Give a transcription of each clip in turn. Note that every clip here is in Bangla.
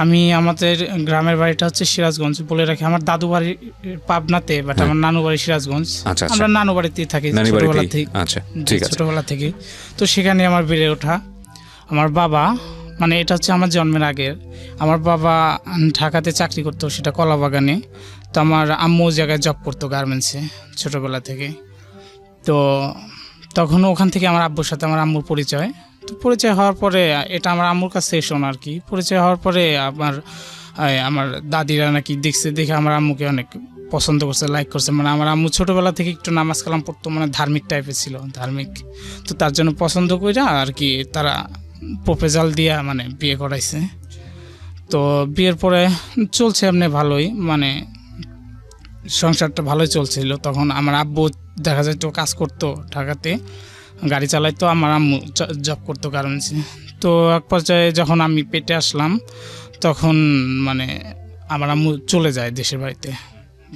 আমি আমাদের গ্রামের বাড়িটা হচ্ছে সিরাজগঞ্জ বলে রাখি। আমার দাদু বাড়ি পাবনাতে, বাট আমার নানু বাড়ি সিরাজগঞ্জ। আমরা নানু বাড়িতেই থাকি ছোটবেলা থেকে। আচ্ছা, ঠিক আছে, ছোটবেলা থেকে। তো সেখানে আমার বেড়ে ওঠা। আমার বাবা, মানে এটা হচ্ছে আমার জন্মের আগের, আমার বাবা ঢাকাতে চাকরি করতো, সেটা কলা বাগানে। তো আমার আম্মু জায়গায় জব করতো গার্মেন্টসে ছোটবেলা থেকে। তো তখন ওখান থেকে আমার আব্বুর সাথে আমার আম্মুর পরিচয়। তো পরিচয় হওয়ার পরে, এটা আমার আম্মুর কাছে শোনা আর কি, পরিচয় হওয়ার পরে আমার দাদিরা নাকি দেখে আমার আম্মুকে অনেক পছন্দ করছে, লাইক করছে। মানে আমার আম্মু ছোটোবেলা থেকে একটু নামাজ কালাম পড়তো, মানে ধার্মিক টাইপের ছিল, ধার্মিক। তো তার জন্য পছন্দ কইরা আর কি তারা প্রপোজাল দিয়া মানে বিয়ে করাইছে। তো বিয়ের পরে চলছে এমনি ভালোই, মানে সংসারটা ভালোই চলছিল। তখন আমার আব্বু দেখা যায় তো কাজ করতো ঢাকাতে, গাড়ি চালাইতো, আমার আম্মু জব করতো গার্মেন্টসে। তো এক পর্যায়ে যখন আমি পেটে আসলাম, তখন মানে আমার আম্মু চলে যায় দেশের বাড়িতে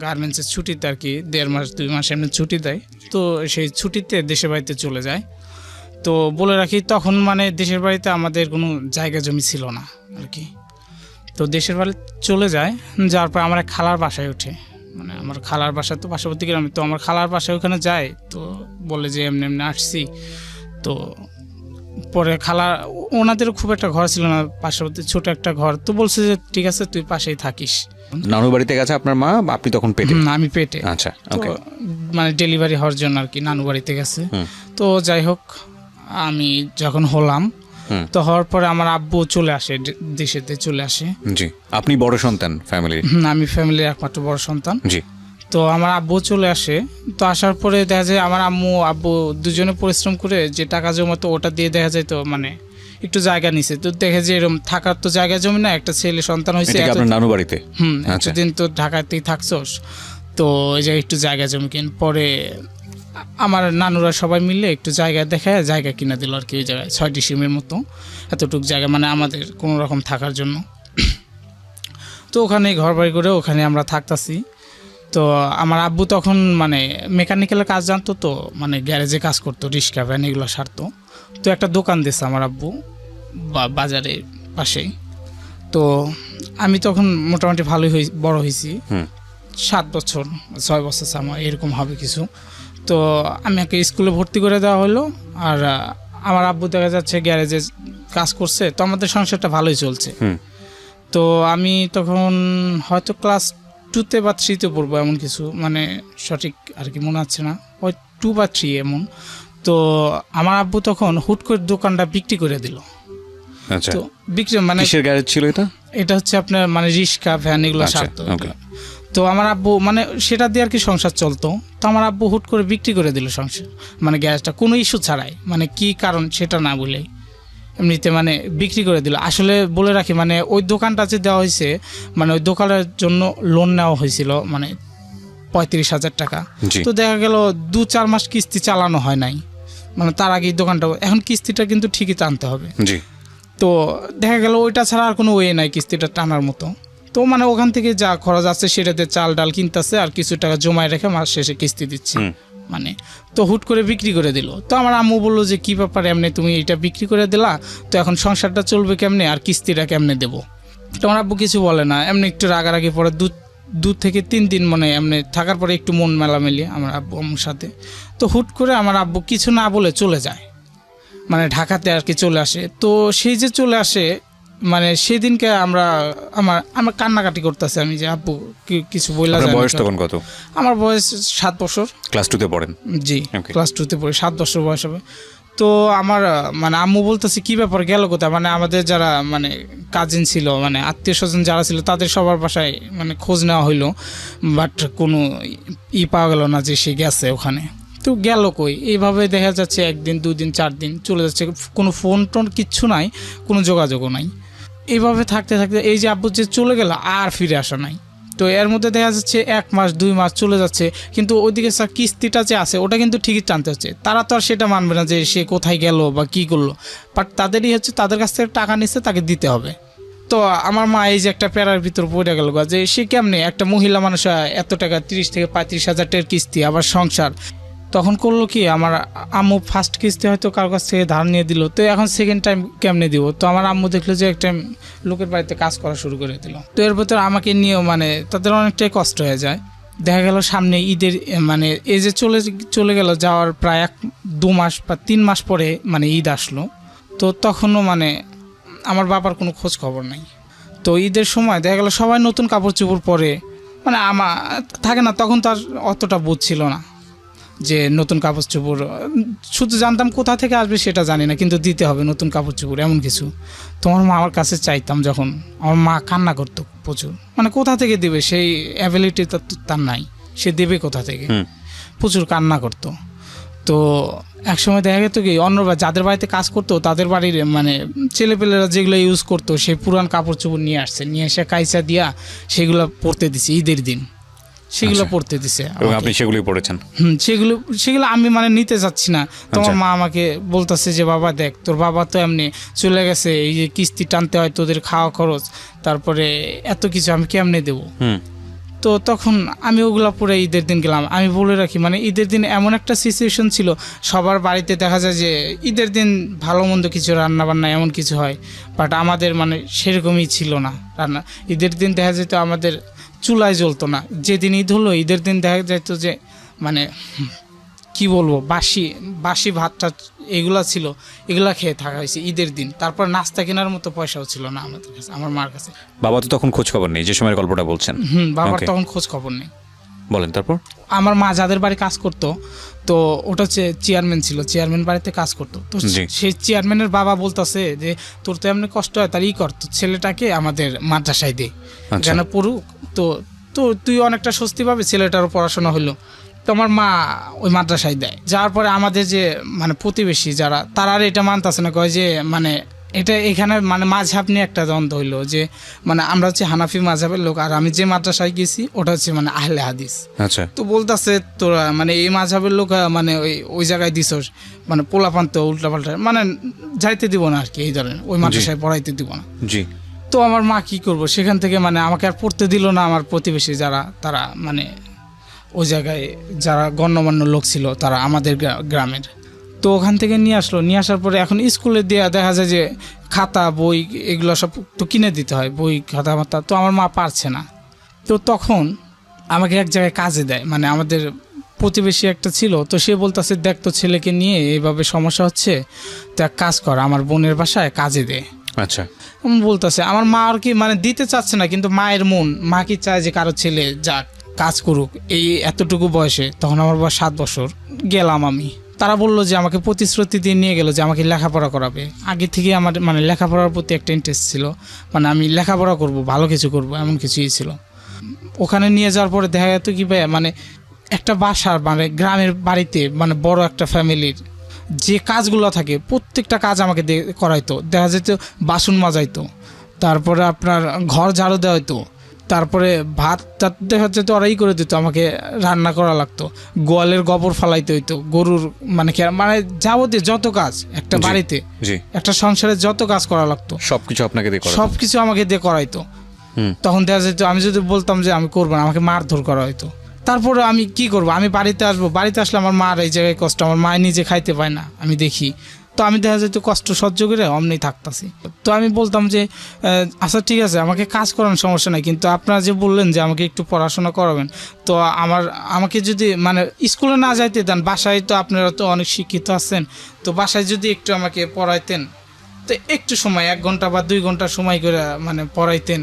গার্মেন্টসের ছুটিতে আর কি, 1.5 মাস 2 মাস এমনি ছুটি দেয়। তো সেই ছুটিতে দেশের বাড়িতে চলে যায়। তো বলে রাখি, তখন মানে দেশের বাড়িতে আমাদের কোনো জায়গা জমি ছিল না আর কি। তো দেশের বাড়ি চলে যায়, যাওয়ার পর আমার এক খালার বাসায় ওঠে। মানে আমার খালার বাসা তো পার্শ্ববর্তী গ্রামে। তো আমার খালার বাসায় ওখানে যায়, তো বলে যে এমনি এমনি আসছি। তো পরে খালা, ওনাদেরও খুব একটা ঘর ছিল না, পার্শ্ববর্তী ছোট একটা ঘর। তো বলছে যে ঠিক আছে, তুই পাশেই থাকিস। নানু বাড়িতে গেছে আপনার মা, আপনি তখন পেটে? আমি পেটে। আচ্ছা, ওকে। মানে ডেলিভারি হওয়ার জন্য আর কি নানু বাড়িতে গেছে। তো যাই হোক, আমি যখন হলাম, তো হওয়ার পরে আমার আব্বু চলে আসে, দেশেতে চলে আসে। জি, আপনি বড় সন্তান ফ্যামিলির? আমি ফ্যামিলির একমাত্র বড় সন্তান। জি। তো আমার আব্বু চলে আসে। তো আসার পরে দেখা যায় আমার আম্মু আব্বু দুজনে পরিশ্রম করে যে টাকা জমাতো, ওটা দিয়ে দেখা যায় তো মানে একটু জায়গা নিছে। তো দেখে যে এরকম থাকার তো জায়গা জমি না, একটা ছেলে সন্তান হয়েছে আপনার নানু বাড়িতে। এতদিন তো ঢাকাতেই থাকছোস, তো এই যে একটু জায়গা জমি কিন। পরে আমার নানুরা সবাই মিলে একটু জায়গা দেখায় জায়গা কিনে দিল আর কি, ওই জায়গায় 6টি সিমের মতো এতটুকু জায়গা, মানে আমাদের কোনো রকম থাকার জন্য। তো ওখানে ঘর বাড়ি করে ওখানে আমরা থাকতাছি। তো আমার আব্বু তখন মানে মেকানিক্যালের কাজ জানতো, তো মানে গ্যারেজে কাজ করতো, রিক্সা ভ্যান এগুলো সারতো। তো একটা দোকান দিয়েছে আমার আব্বু বাজারের পাশেই। তো আমি তখন মোটামুটি ভালোই বড় হয়েছি, 7 বছর 6 বছর আমার এরকম হবে কিছু। তো আমাকে স্কুলে ভর্তি করে দেওয়া হলো। আর আমার আব্বু দেখা যাচ্ছে গ্যারেজে কাজ করছে, তো আমাদের সংসারটা ভালোই চলছে। তো আমি তখন হয়তো ক্লাস 2তে বা 3তে পড়বো, এমন কিছু, মানে সঠিক আর কি মনে হচ্ছে না, ওই 2 বা 3 এমন। তো আমার আব্বু তখন হুট করে দোকানটা বিক্রি করে দিল। আচ্ছা, তো বিক্রি মানে কিসের গ্যারেজ ছিল এটা? এটা হচ্ছে আপনার মানে রিক্সা ভ্যান এগুলো সারতো। তো আমার আব্বু মানে সেটা দিয়ে আর কি সংসার চলতো। তো আমার আব্বু হুট করে বিক্রি করে দিল সংসার, মানে গ্যারেজটা কোনো ইস্যু ছাড়াই, মানে কি কারণ সেটা না বলেই এমনিতে মানে বিক্রি করে দিল। আসলে বলে রাখি, মানে ওই দোকানটা যে দেওয়া হয়েছে, মানে ওই দোকানের জন্য লোন নেওয়া হয়েছিল মানে 35,000 টাকা। তো দেখা গেল 2-4 মাস কিস্তি চালানো হয় নাই, মানে তার আগে দোকানটা, এখন কিস্তিটা কিন্তু ঠিকই টানতে হবে। তো দেখা গেল ওইটা ছাড়া আর কোনো ওয়ে নাই কিস্তিটা টানার মতো। তো মানে ওখান থেকে যা খরচ আছে সেটাতে চাল ডাল কিনতেছে, আর কিছু টাকা জমায় রেখে মাস শেষে কিস্তি দিচ্ছে মানে। তো হুট করে বিক্রি করে দিল। তো আমার আম্মু বললো যে কী ব্যাপার, এমনি তুমি এটা বিক্রি করে দিলা, তো এখন সংসারটা চলবে কেমনে, আর কিস্তিটা কেমনে দেবো? তো আমার আব্বু কিছু বলে না, এমনি একটু রাগারাগি পরে 2 থেকে 3 দিন মানে এমনি থাকার পরে একটু মন মেলামেলি আমার আব্বু আম্মুর সাথে। তো হুট করে আমার আব্বু কিছু না বলে চলে যায়, মানে ঢাকাতে আর কি চলে আসে। তো সেই যে চলে আসে, মানে সেদিনকে আমার কান্নাকাটি করতেছে, আমি যে আব্বু কিছু বললা। বয়স তখন কত? আমার বয়স 7 বছর। ক্লাস 2তে পড়েন? জি, ক্লাস 2তে পড়ি, 7 বছর বয়স হবে। তো আমার মানে আম্মু বলতেছে কি ব্যাপার, গেল কোথায়? মানে আমাদের যারা মানে কাজিন ছিল, মানে আত্মীয় স্বজন যারা ছিল, তাদের সবার বাসায় মানে খোঁজ নেওয়া হইলো, বাট কোনো পাওয়া গেল না যে সে গেছে ওখানে। তো গেল কই? এইভাবে দেখা যাচ্ছে 1 দিন 2 দিন 4 দিন চলে যাচ্ছে, কোনো ফোন টোন কিচ্ছু নাই, কোনো যোগাযোগও নাই। এইভাবে থাকতে থাকতে এই যে আব্বু যে চলে গেল, আর ফিরে আসা নাই। তো এর মধ্যে দেখা যাচ্ছে 1 মাস 2 মাস চলে যাচ্ছে, কিন্তু ওইদিকে কিস্তিটা যে আছে ওটা কিন্তু ঠিকই টানতে হচ্ছে। তারা তো আর সেটা মানবে না যে সে কোথায় গেল বা কি করলো, বাট তাদেরই হচ্ছে তাদের কাছ থেকে টাকা নিচ্ছে, তাকে দিতে হবে। তো আমার মা এই যে একটা প্যারার ভিতর পড়ে গেল যে সে কেমনে একটা মহিলা মানুষ এত টাকা 30 থেকে 35 হাজার টাকার কিস্তি, আবার সংসার। তো তখন করলো কি, আমার আম্মু ফার্স্ট কিস্তি হয়তো কারোর কাছ থেকে ধার নিয়ে দিল, তো এখন সেকেন্ড টাইম কেমনে দিব। তো আমার আম্মু দেখলো যে এক টাইম লোকের বাড়িতে কাজ করা শুরু করে দিল। তো এর ভিতরে আমাকে নিয়েও মানে তাদের অনেকটাই কষ্ট হয়ে যায়। দেখা গেল সামনে ঈদের মানে এই যে চলে গেল, যাওয়ার প্রায় 2 মাস বা 3 মাস পরে মানে ঈদ আসলো। তো তখনও মানে আমার বাবার কোনো খোঁজ খবর নাই। তো ঈদের সময় দেখা গেল সবাই নতুন কাপড় চোপড় পরে, মানে আমার থাকে না, তখন তো আর অতটা বুঝছিল না যে নতুন কাপড় চোপড়, শুধু জানতাম কোথা থেকে আসবে সেটা জানি না, কিন্তু দিতে হবে নতুন কাপড় চোপড় এমন কিছু। তোমার মা আমার কাছে চাইতাম যখন, আমার মা কান্না করতো প্রচুর, মানে কোথা থেকে দিবে, সেই অ্যাবিলিটি তার নাই, সে দেবে কোথা থেকে, প্রচুর কান্না করতো। তো একসময় দেখা যেত কি, অন্যরা যাদের বাড়িতে কাজ করতো তাদের বাড়ির মানে ছেলেপেলেরা যেগুলো ইউজ করতো সেই পুরান কাপড় চোপড় নিয়ে আসছে, নিয়ে এসে কাইচা দিয়া সেগুলো পরতে দিছে ঈদের দিন, সেগুলো পড়তে দিছে এবং আপনি সেগুলোই পড়েছেন। সেগুলো আমি মানে নিতে চাচ্ছি না। তোমার মা আমাকে বলতেছে যে বাবা দেখ, তোর বাবা তো এমনি চলে গেছে, এই যে কিস্তি টানতে হয়, তোদের খাওয়া খরচ, তারপরে এত কিছু আমি কেমনে দেবো। তো তখন আমি ওগুলো পরে ঈদের দিন গেলাম। আমি বলে রাখি মানে ঈদের দিন এমন একটা সিচুয়েশন ছিল, সবার বাড়িতে দেখা যায় যে ঈদের দিন ভালো মন্দ কিছু রান্না বান্না এমন কিছু হয়, বাট আমাদের মানে সেরকমই ছিল না রান্না। ঈদের দিন দেখা যেত আমাদের চুলায় জ্বলতো না। যেদিন ঈদ হলো ঈদের দিন দেখা যেত যে মানে কি বলবো, বাসি ভাতটা এগুলা ছিল, এগুলা খেয়ে থাকা হয়েছে ঈদের দিন। তারপর নাস্তা কেনার মতো পয়সাও ছিল না আমাদের কাছে, আমার মার কাছে। বাবা তো তখন খোঁজ খবর নেই, যে সময়ের গল্পটা বলছেন। বাবার তখন খোঁজ খবর নেই। বলেন তারপর। আমার মা যাদের বাড়ি কাজ করতো, তো ওটা হচ্ছে চেয়ারম্যান ছিল, চেয়ারম্যান বাড়িতে কাজ করতো। তো সেই চেয়ারম্যানের বাবা বলতেছে যে তোর তো এমনি কষ্ট হয়, তার কর, তো ছেলেটাকে আমাদের মাদ্রাসায় দে, যেন পড়ুক, তো তো তুই অনেকটা স্বস্তি পাবে, ছেলেটারও পড়াশোনা হলো। তো আমার মা ওই মাদ্রাসায় দেয়। যাওয়ার পরে আমাদের যে মানে প্রতিবেশী যারা, তারা আর এটা মানতেছে না, কয় যে মানে এটা এখানে মানে মাঝহাব নিয়ে একটা দ্বন্দ্ব হইলো, যে মানে আমরা হচ্ছে হানাফি মাঝহাবের লোক, আর আমি যে মাদ্রাসায় গেছি ওটা হচ্ছে মানে আহলে হাদিস। আচ্ছা। তো বলতেছে তোরা মানে এই মাঝহাবের লোক মানে ওই জায়গায় দিছস, মানে পোলাপান্ত উল্টাপাল্টা মানে যাইতে দিব না আর কি, এই ধরনের ওই মাদ্রাসায় পড়াইতে দিব না। জি। তো আমার মা কি করব, সেখান থেকে মানে আমাকে আর পড়তে দিল না। আমার প্রতিবেশী যারা, তারা মানে ওই জায়গায় যারা গণ্যমান্য লোক ছিল তারা আমাদের গ্রামের, তো ওখান থেকে নিয়ে আসলো। নিয়ে আসার পরে এখন স্কুলে দেওয়া দেখা যায় যে খাতা বই এগুলো সব তো কিনে দিতে হয়, বই খাতা মাতা, তো আমার মা পারছে না। তো তখন আমাকে এক জায়গায় কাজে দেয়, মানে আমাদের প্রতিবেশী একটা ছিল, তো সে বলতেছে দেখ তো ছেলেকে নিয়ে এইভাবে সমস্যা হচ্ছে, তো এক কাজ কর, আমার বোনের বাসায় কাজে দে। আচ্ছা। বলতেছে আমার মা আর কি মানে দিতে চাচ্ছে না, কিন্তু মায়ের মন, মা কি চায় যে কারো ছেলে যাক কাজ করুক এই এতটুকু বয়সে। তখন আমার বয়স 7 বছর। গেলাম আমি, তারা বললো যে আমাকে প্রতিশ্রুতি দিয়ে নিয়ে গেল যে আমাকে লেখাপড়া করাবে। আগে থেকে আমার মানে লেখাপড়ার প্রতি একটা ইন্টারেস্ট ছিল, মানে আমি লেখাপড়া করব, ভালো কিছু করব, এমন কিছুই ছিল। ওখানে নিয়ে যাওয়ার পরে দেখা যেত কি ভাই, মানে একটা বাসার মানে গ্রামের বাড়িতে মানে বড় একটা ফ্যামিলির যে কাজগুলো থাকে প্রত্যেকটা কাজ আমাকে করাইতো। দেখা যেত বাসন মাজাইতো, তারপরে আপনার ঘর ঝাড়ু দেওয়া হইতো, তারপরে ভাত দেখা যেত ওরাই করে দিত, আমাকে রান্না করা লাগতো, গোয়ালের গোবর ফালাইতে হইতো, গরুর মানে যাবতীয় যত কাজ একটা বাড়িতে, একটা সংসারের যত কাজ করা লাগতো সবকিছু আপনাকে দিয়ে করা, সবকিছু আমাকে দিয়ে করাইতো। তখন দেখা যেত আমি যদি বলতাম যে আমি করবো না, আমাকে মারধর করা হইতো। তারপরে আমি কি করব, আমি বাড়িতে আসবো, বাড়িতে আসলে আমার মার এই জায়গায় কষ্ট, আমার মা নিজে খাইতে পায় না, আমি দেখি। তো আমি দেখা যেত কষ্ট সহ্য করে অমনি থাকতাছি। তো আমি বলতাম যে আচ্ছা ঠিক আছে, আমাকে কাজ করানোর সমস্যা নাই, কিন্তু আপনারা যে বললেন যে আমাকে একটু পড়াশোনা করাবেন, তো আমাকে যদি মানে স্কুলে না যাইতে দেন, বাসায় তো আপনারা তো অনেক শিক্ষিত আছেন, তো বাসায় যদি একটু আমাকে পড়াইতেন, তো একটু সময় 1 ঘন্টা বা 2 ঘন্টা সময় করে মানে পড়াইতেন,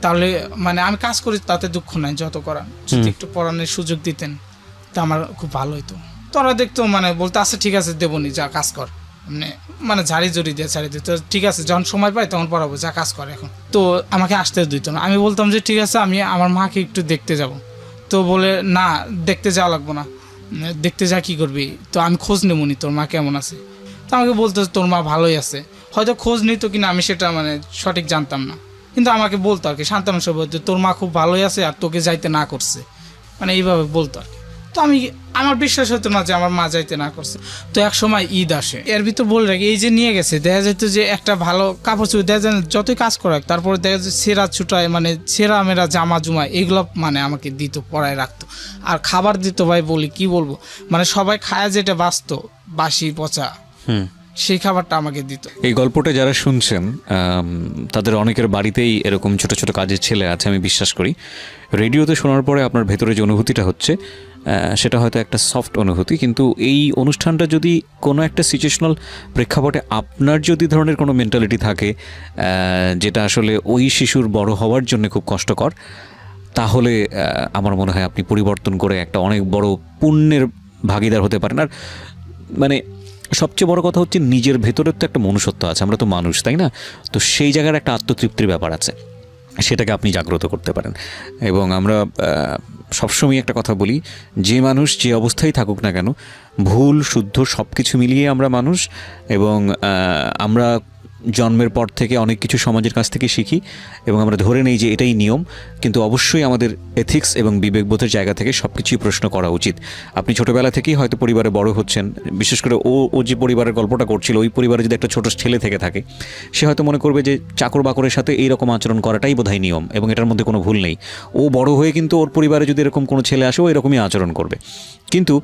তাহলে মানে আমি কাজ করি তাতে দুঃখ নাই, যত করা যদি একটু পড়ানোর সুযোগ দিতেন তা আমার খুব ভালো হইতো। তোরা দেখতো মানে বলতে আচ্ছা ঠিক আছে দেবনি, যা কাজ কর, মানে ঝাড়ি জড়ি দিয়ে ছাড়ি দিত, ঠিক আছে যখন সময় পাই তখন পড়াবো, যা কাজ করে এখন। তো আমাকে আসতে দিত না। আমি বলতাম যে ঠিক আছে আমি আমার মাকে একটু দেখতে যাব। তো বলে না, দেখতে যাওয়া লাগবো না, দেখতে যা কি করবি, তো আমি খোঁজ নেবনি তোর মা কেমন আছে। তো আমাকে বলতো তোর মা ভালোই আছে, হয়তো খোঁজ নিত কিনা আমি সেটা মানে সঠিক জানতাম না, কিন্তু আমাকে বলতো আর কি সান্ত্বনা সব, তোর মা খুব ভালোই আছে আর তোকে যাইতে না করছে, মানে এইভাবে বলতো আর কি। তো তো আমার বিশ্বাস হতো না যে আমার মা যাইতে না করছে। তো এক সময় ঈদ আসে, এর ভিতর বলে রাখি এই যে নিয়ে গেছে, দেখা যেত যে একটা ভালো কাপড় চোপড় দেখা যায় যতই কাজ করাক, তারপরে দেখা যায় ছেঁড়া ছুটায়, মানে ছেঁড়া মেরা জামা জুমা এগুলো মানে আমাকে দিত, পরায় রাখতো। আর খাবার দিত ভাই বলি কি বলবো, মানে সবাই খায় যেটা বাঁচতো বাসি পচা, সেই খাবারটা আমাকে দিত। এই গল্পটা যারা শুনছেন তাদের অনেকের বাড়িতেই এরকম ছোট ছোট কাজের ছেলে আছে, আমি বিশ্বাস করি। রেডিওতে শোনার পরে আপনার ভেতরে যে অনুভূতিটা হচ্ছে সেটা হয়তো একটা সফট অনুভূতি, কিন্তু এই অনুষ্ঠানটা যদি কোনো একটা সিচুয়েশনাল প্রেক্ষাপটে আপনার যদি ধরনের কোনো মেন্টালিটি থাকে যেটা আসলে ওই শিশুর বড় হওয়ার জন্য খুব কষ্টকর, তাহলে আমার মনে হয় আপনি পরিবর্তন করে একটা অনেক বড় পুণ্যের ভাগিদার হতে পারেন। আর মানে সবচেয়ে বড় কথা হচ্ছে নিজের ভেতরের তো একটা মনুষ্যত্ব আছে, আমরা তো মানুষ, তাই না? তো সেই জায়গার একটা আত্মতৃপ্তির ব্যাপার আছে, সেটাকে আপনি জাগ্রত করতে পারেন। এবং আমরা সবসময় একটা কথা বলি, যে মানুষ যে অবস্থায় থাকুক না কেন, ভুল শুদ্ধ সব কিছু মিলিয়ে আমরা মানুষ। এবং আমরা জন্মের পর থেকে অনেক কিছু সমাজের কাছ থেকে শিখি এবং আমরা ধরে নেই যে এটাই নিয়ম, কিন্তু অবশ্যই আমাদের এথিক্স এবং বিবেকবোধের জায়গা থেকে সব কিছুই প্রশ্ন করা উচিত। আপনি ছোটোবেলা থেকেই হয়তো পরিবারে বড় হচ্ছেন, বিশেষ করে ও যে পরিবারের গল্পটা করছিল, ওই পরিবারে যদি একটা ছোট ছেলে থেকে থাকে, সে হয়তো মনে করবে যে চাকর বাকরের সাথে এইরকম আচরণ করাটাই বোধহয় নিয়ম এবং এটার মধ্যে কোনো ভুল নেই। ও বড় হয়ে কিন্তু ওর পরিবারে যদি এরকম কোনো ছেলে আসে, ও এরকমই আচরণ করবে। কিন্তু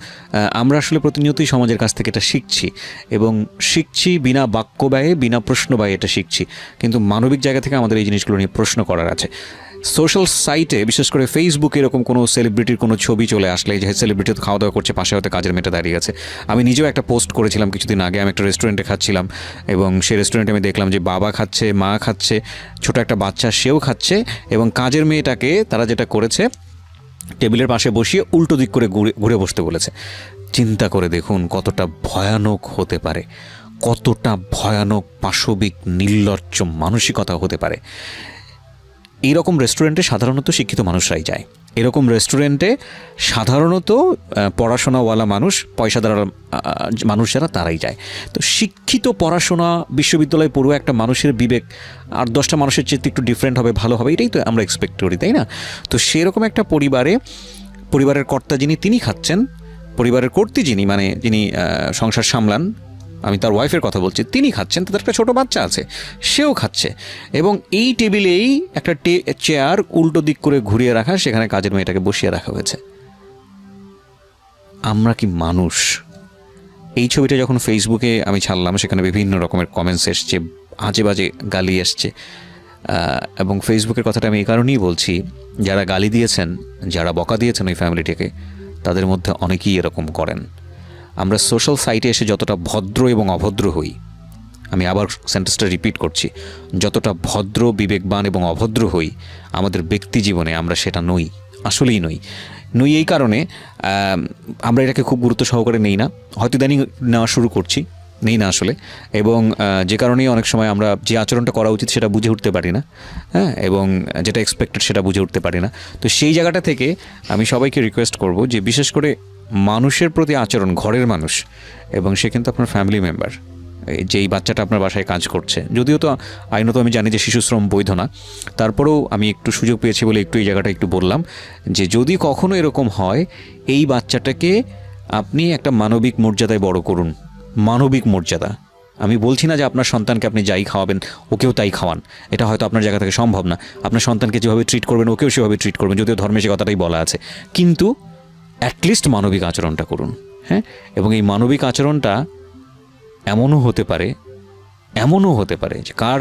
আমরা আসলে প্রতিনিয়তই সমাজের কাছ থেকে এটা শিখছি, এবং শিখছি বিনা বাক্য ব্যয়ে, বিনা প্রশ্ন ব্যয়ে এটা শিখছি। কিন্তু মানবিক জায়গা থেকে আমাদের এই জিনিসগুলো নিয়ে প্রশ্ন করার আছে। সোশ্যাল সাইটে বিশেষ করে ফেসবুকে এরকম কোনো সেলিব্রিটির কোনো ছবি চলে আসলে, যে সেলিব্রিটি তো খাওয়া দাওয়া করছে, পাশে হয়তো কাজের মেয়েটা দাঁড়িয়ে আছে। আমি নিজেও একটা পোস্ট করেছিলাম কিছুদিন আগে, আমি একটা রেস্টুরেন্টে খাচ্ছিলাম এবং সেই রেস্টুরেন্টে আমি দেখলাম যে বাবা খাচ্ছে, মা খাচ্ছে, ছোট একটা বাচ্চা সেও খাচ্ছে, এবং কাজের মেয়েটাকে তারা যেটা করেছে, টেবিলের পাশে বসিয়ে উল্টো দিক করে ঘুরে বসতে বলেছে। চিন্তা করে দেখুন কতটা ভয়ানক হতে পারে, কতটা ভয়ানক পাশবিক নির্লজ্জ মানসিকতা হতে পারে। এইরকম রেস্টুরেন্টে সাধারণত শিক্ষিত মানুষরাই যায়, এরকম রেস্টুরেন্টে সাধারণত পড়াশোনাওয়ালা মানুষ, পয়সাদার মানুষ যারা, তারাই যায়। তো শিক্ষিত পড়াশোনা বিশ্ববিদ্যালয়ে পড়ুয়া একটা মানুষের বিবেক আর 10টা মানুষের চেয়ে একটু ডিফারেন্ট হবে, ভালো হবে, এটাই তো আমরা এক্সপেক্ট করি, তাই না? তো সেরকম একটা পরিবারের কর্তা যিনি, তিনি খাচ্ছেন, পরিবারের কর্ত্রী যিনি, মানে যিনি সংসার সামলান, আমি তার ওয়াইফের কথা বলছি, তিনি খাচ্ছেন, তাদের একটা ছোটো বাচ্চা আছে, সেও খাচ্ছে, এবং এই টেবিলেই একটা চেয়ার উল্টো দিক করে ঘুরিয়ে রাখা, সেখানে কাজের মেয়েটাকে বসিয়ে রাখা হয়েছে। আমরা কি মানুষ? এই ছবিটা যখন ফেসবুকে আমি ছাড়লাম, সেখানে বিভিন্ন রকমের কমেন্টস এসছে, আজে বাজে গালি এসছে। এবং ফেসবুকের কথাটা আমি এই কারণেই বলছি, যারা গালি দিয়েছেন, যারা বকা দিয়েছেন ওই ফ্যামিলিটিকে, তাদের মধ্যে অনেকেই এরকম করেন। আমরা সোশ্যাল সাইটে এসে যতটা ভদ্র এবং অভদ্র হই, আমি আবার সেন্টেন্সটা রিপিট করছি, যতটা ভদ্র, বিবেকবান এবং অভদ্র হই, আমাদের ব্যক্তি জীবনে আমরা সেটা নই, আসলেই নই। এই কারণে আমরা এটাকে খুব গুরুত্ব সহকারে নেই না, হয়তো ইদানিং নেওয়া শুরু করছি, নেই না আসলে। এবং যে কারণেই অনেক সময় আমরা যে আচরণটা করা উচিত সেটা বুঝে উঠতে পারি না, হ্যাঁ, এবং যেটা এক্সপেক্টেড সেটা বুঝে উঠতে পারি না। তো সেই জায়গাটা থেকে আমি সবাইকে রিকোয়েস্ট করব যে বিশেষ করে মানুষের প্রতি আচরণ, ঘরের মানুষ, এবং সে কিন্তু আপনার ফ্যামিলি মেম্বার, যেই বাচ্চাটা আপনার বাসায় কাজ করছে, যদিও তো আইনত আমি জানি যে শিশুশ্রম বৈধ না, তারপরেও আমি একটু সুযোগ পেয়েছি বলে একটু এই জায়গাটা একটু বললাম যে যদি কখনো এরকম হয়, এই বাচ্চাটাকে আপনি একটা মানবিক মর্যাদায় বড় করুন। মানবিক মর্যাদা, আমি বলছি না যে আপনার সন্তানকে আপনি যাই খাওয়াবেন ওকেও তাই খাওয়ান, এটা হয়তো আপনার জায়গা থেকে সম্ভব না। আপনার সন্তানকে যেভাবে ট্রিট করবেন ওকেও সেভাবে ট্রিট করবেন, যদিও ধর্মে সে কথাটাই বলা আছে, কিন্তু অ্যাটলিস্ট মানবিক আচরণটা করুন, হ্যাঁ। এবং এই মানবিক আচরণটা এমনও হতে পারে যে কার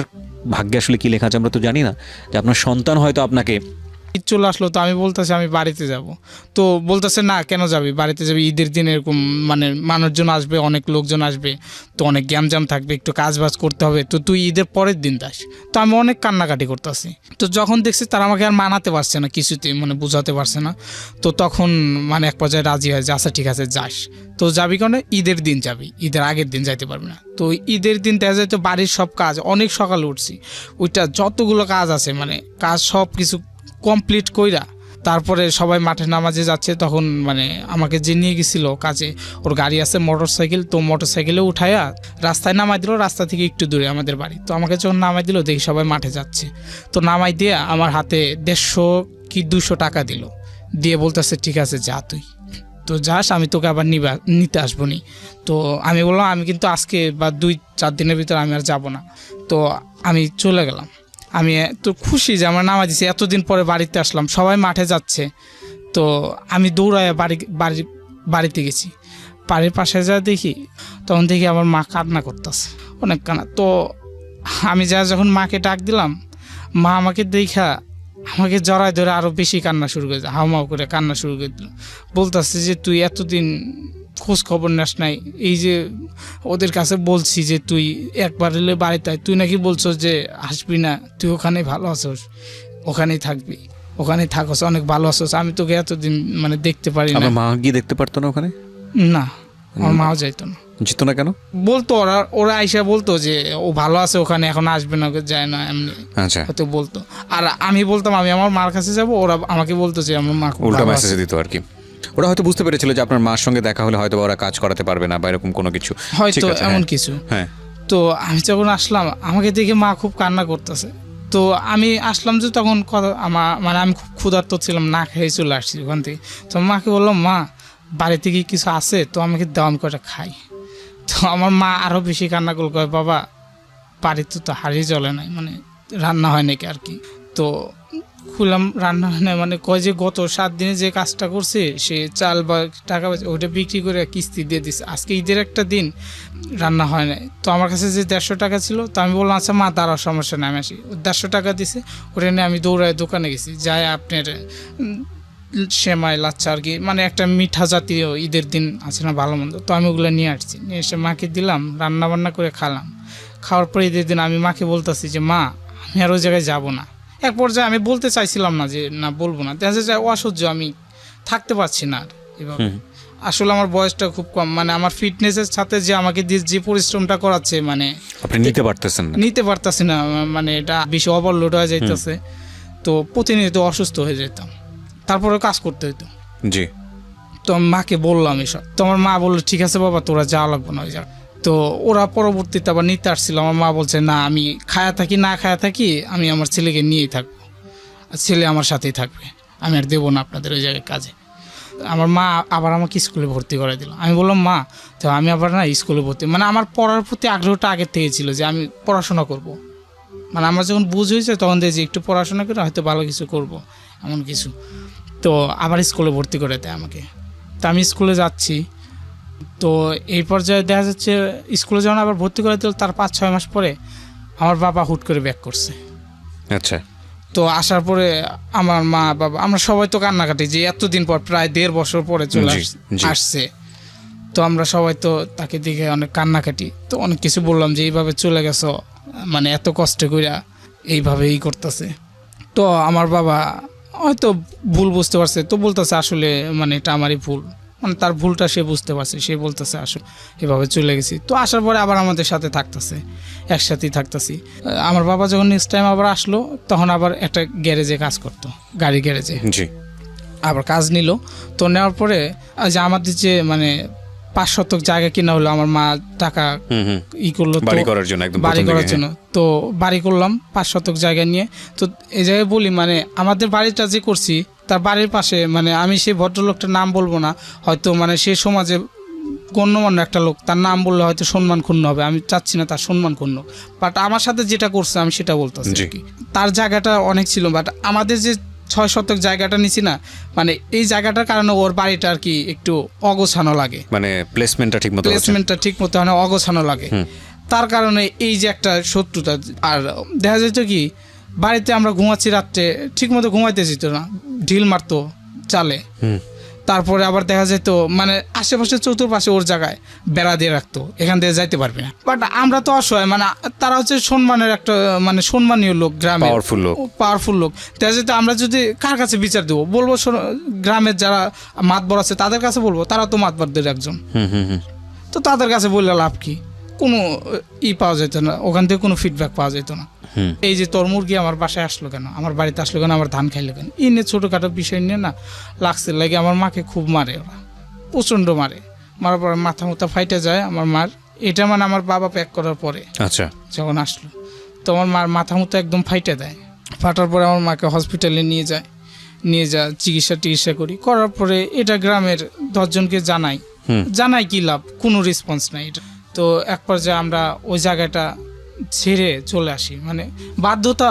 ভাগ্যে আসলে কী লেখা আছে আমরা তো জানি না, যে আপনার সন্তান হয়তো আপনাকে ঈদ চলে আসলো, তো আমি বলতেছি আমি বাড়িতে যাব, তো বলতেছে না কেন যাবি, বাড়িতে যাবি, ঈদের দিন এরকম মানে মানুষজন আসবে, অনেক লোকজন আসবে, তো অনেক গ্যামজাম থাকবে, একটু কাজ বাজ করতে হবে, তো তুই ঈদের পরের দিন যাস। তো আমি অনেক কান্নাকাটি করতেছি, তো যখন দেখছি তারা আমাকে আর মানাতে পারছে না, কিছুতেই মানে বুঝাতে পারছে না, তো তখন মানে এক পর্যায়ে রাজি হয় যে আচ্ছা ঠিক আছে যাস। তো যাবি কেন, ঈদের দিন যাবি, ঈদের আগের দিন যাইতে পারবি না। তো ঈদের দিন দেখা যায় তো বাড়ির সব কাজ, অনেক সকালে উঠছি, ওইটা যতগুলো কাজ আছে মানে কাজ সব কিছু কমপ্লিট কইরা তারপরে সবাই মাঠে নামাজে যাচ্ছে, তখন মানে আমাকে যে নিয়ে গেছিলো কাজে, ওর গাড়ি আছে মোটর সাইকেল, তো মোটর সাইকেলে উঠাইয়া রাস্তায় নামাই দিল, রাস্তা থেকে একটু দূরে আমাদের বাড়ি। তো আমাকে যখন নামাই দিল দেখি সবাই মাঠে যাচ্ছে, তো নামাই দিয়ে আমার হাতে 150 কি 200 টাকা দিল, দিয়ে বলতেছে ঠিক আছে যা তুই। তো যাস, আমি তোকে আবার নিতে আসবো নি। তো আমি বললাম আমি কিন্তু আজকে বা 2-4 দিনের ভিতরে আমি আর যাব না। তো আমি চলে গেলাম। আমি তো খুশি যে আমার নামাজ দিছি, এতদিন পরে বাড়িতে আসলাম, সবাই মাঠে যাচ্ছে। তো আমি দৌড়ায় বাড়িতে গেছি। বাড়ির পাশে যা দেখি, তখন দেখি আমার মা কান্না করতেছে, অনেক কান্না। তো আমি যখন মাকে ডাক দিলাম, মা আমাকে দেখা আমাকে জড়ায় ধরে আরও বেশি কান্না শুরু করে, হাউমাউ করে কান্না শুরু করে দিল। বলতেছে যে তুই এতদিন খোঁজ খবর নাস নাই, এই যে ওদের কাছে বলছি যে তুই একবার এলে বাড়িতে আয়, তুই নাকি বলছো যে আসবি না, তুই ওখানে ভালো আছোস, ওখানেই থাকবি, ওখানেই থাকস, অনেক ভালো আছোস, আমি তোকে এতদিন মানে দেখতে পারি না। আপনার মা গিয়ে দেখতে পারতো না ওখানে? না, আমার মাও যাইতো না। যেত না কেন? বলতো ওরা আইসা বলতো যে ও ভালো আছে ওখানে, এখন আসবে না, যায় না, এমনি আচ্ছা, হয়তো বলতো। আর আমি বলতাম আমি আমার মার কাছে যাব, ওরা আমাকে বলতো যে আমার মা খুব উল্টা ভালো মেসেজ আছে। দিত আর কি। ওরা হয়তো বুঝতে পেরেছিল যে আপনার মার সঙ্গে দেখা হলে হয়তো ওরা কাজ করাতে পারবে না বা এরকম কোনো কিছু, হয়তো ঠিক আছে, এমন হ্যাঁ। কিছু। হ্যাঁ, তো আমি যখন আসলাম, আমাকে দেখে মা খুব কান্না করতেছে। তো আমি আসলাম যে তখন মানে আমি খুব ক্ষুধার্ত ছিলাম, না খেয়ে চলে আসছি ওখান থেকে। তো মাকে বললাম মা বাড়িতে কি কিছু আছে, তো আমাকে দাও, আমি কটা খাই। তো আমার মা আরও বেশি কান্না করল, কয় বাবা বাড়িতে তো হারিয়ে চলে নাই, মানে রান্না হয় নাকি আর কি। তো খুললাম, রান্না হয় না, মানে কয় যে গত 7 দিনে যে কাজটা করছে সে চাল বা টাকা ওইটা বিক্রি করে কিস্তি দিয়ে দিছে, আজকে ঈদের একটা দিন রান্না হয় না। তো আমার কাছে যে 150 টাকা ছিল, তো আমি বললাম আচ্ছা মা দাঁড়াও, সমস্যা নেই, আমি আসি। 150 টাকা দিছে, ওটা নিয়ে আমি দৌড়ায় দোকানে গেছি, যাই আপনার সেমাই লাচ্চা আর কি, মানে একটা মিঠা জাতীয় ঈদের দিন আছে না ভালো মন্দ, তো আমি ওগুলো নিয়ে আসছি, নিয়ে এসে মাকে দিলাম, রান্না বান্না করে খালাম। খাওয়ার পরে ঈদের দিন আমি মাকে বলতেছি যে মা আমি আর ওই জায়গায় যাবো না। এক পর্যায়ে আমি বলতে চাইছিলাম না যে না বলবো না, দেখা যায় অসহ্য, আমি থাকতে পারছি না আর এভাবে। আসলে আমার বয়সটা খুব কম, মানে আমার ফিটনেসের সাথে যে আমাকে যে পরিশ্রমটা করাচ্ছে, মানে আপনি নিতে পারতেছেন না। নিতে পারতাছি না, মানে এটা বেশি ওভারলোড হয়ে যাইতেছে। তো প্রতিনিয়ত অসুস্থ হয়ে যেতাম, তারপরে কাজ করতে হইতো। জি। তো আমি মাকে বললাম এসব, তো আমার মা বললো ঠিক আছে বাবা তোরা যাওয়া লাগবো না ওই জায়গায়। তো ওরা পরবর্তীতে আবার নিতে আসছিল, আমার মা বলছে না আমি খায়া থাকি না খায়া থাকি, আমি আমার ছেলেকে নিয়েই থাকবো, আর ছেলে আমার সাথেই থাকবে, আমি আর দেবো না আপনাদের ওই জায়গায় কাজে। আমার মা আবার আমাকে স্কুলে ভর্তি করে দিল। আমি বললাম মা তো আমি আবার না স্কুলে ভর্তি, মানে আমার পড়ার প্রতি আগ্রহটা আগের থেকে ছিল যে আমি পড়াশোনা করব, মানে আমার যখন বুঝ হয়েছে তখন দেখছি একটু পড়াশোনা করে হয়তো ভালো কিছু করব, এমন কিছু। তো আবার স্কুলে ভর্তি করে দেয় আমাকে। তো আমি স্কুলে যাচ্ছি, তো এই পর্যায়ে দেখা যাচ্ছে স্কুলে যখন আবার ভর্তি করে দিল, তার 5-6 মাস পরে আমার বাবা হুট করে ব্যাক করছে। আচ্ছা। তো আসার পরে আমার মা বাবা আমরা সবাই তো কান্নাকাটি, যে এতদিন পর প্রায় 1.5 বছর পরে চলে আসছে। তো আমরা সবাই তো তাকে দেখে অনেক কান্নাকাটি, তো অনেক কিছু বললাম যে এইভাবে চলে গেছো, মানে এত কষ্ট কইরা এইভাবে করতেছে। তো আমার বাবা হয়তো ভুল বুঝতে পারছে, তো বলতেছে আসলে মানে এটা আমারই ভুল, মানে তার ভুলটা সে বুঝতে পারছে, সে বলতেছে আসলে এভাবে চলে গেছি। তো আসার পরে আবার আমাদের সাথে থাকতেছে, একসাথেই থাকতেছি। আমার বাবা যখন নেক্সট টাইম আবার আসলো, তখন আবার একটা গ্যারেজে কাজ করতো, গাড়ি গ্যারেজে। জি। আবার কাজ নিল। তো নেওয়ার পরে যে আমাদের যে মানে 5 শতক জায়গা কিনা হলো, আমার মা টাকা করলো বাড়ি করার জন্য, একদম বাড়ি করার জন্য। তো বাড়ি করলাম 5 শতক জায়গা নিয়ে। তো এই জায়গায় বলি মানে আমাদের বাড়িটা যে করছি তার বাড়ির পাশে, মানে আমি সেই ভদ্রলোকটার নাম বলবো না, হয়তো মানে সে সমাজে গণ্যমান্য একটা লোক, তার নাম বললে হয়তো সম্মান ক্ষুণ্ণ হবে, আমি চাচ্ছি না তার সম্মান ক্ষুণ্ণ, বাট আমার সাথে যেটা করছে আমি সেটা বলতেছি। তার জায়গাটা অনেক ছিল, বাট আমাদের যে 6 শতক জায়গাটা নিছি না, মানে এই জায়গাটার কারণে ওর বাড়িটা আর কি একটু অগোছানো লাগে, মানে প্লেসমেন্টটা ঠিক মতো হয় না, অগোছানো লাগে। তার কারণে এই যে একটা শত্রুতা। আর দেখা যেত কি বাড়িতে আমরা ঘুমাচ্ছি, রাত্রে ঠিক মতো ঘুমাইতে যেত না, ঢিল মারতো চালে। তারপরে আবার দেখা যেত মানে আশেপাশে চতুর্পাশে ওর জায়গায় বেড়া দিয়ে রাখতো, এখান থেকে যাইতে পারবে না। বাট আমরা তো অসহায়, মানে তারা হচ্ছে সম্মানের একটা মানে সম্মানীয় লোক, গ্রামে পাওয়ারফুল লোক। দেখা যেত আমরা যদি কার কাছে বিচার দেবো, বলবো গ্রামের যারা মাতবর আছে তাদের কাছে বলবো, তারা তো মাতবরদের একজন। তো তাদের কাছে বললে লাভ কি, কোনো পাওয়া যেত না, ওখান থেকে কোনো ফিডব্যাক পাওয়া যেত না। এই যে তোর মুরগি আমার বাসায় আসলো কেন, আমার বাড়িতে আসলো কেন, আমার ধান খাইলো কেন, এই নিয়ে ছোটোখাটো বিষয় নিয়ে না লাগছে লাগে আমার মাকে খুব মারে, ওরা প্রচণ্ড মারে, মারার পরে মাথা মুথা ফাইটে যায় আমার মার। এটা মানে আমার বাবা প্যাক করার পরে আচ্ছা যখন আসলো, তো আমার মার মাথা মুথা একদম ফাইটে দেয়। ফাটার পরে আমার মাকে হসপিটালে নিয়ে যায়, নিয়ে যা চিকিৎসা করি, করার পরে এটা গ্রামের 10 জনকে জানাই কি লাভ, কোনো রেসপন্স নাই এটা। তো এক পর্যায়ে আমরা ওই জায়গাটা ছেড়ে চলে আসি, মানে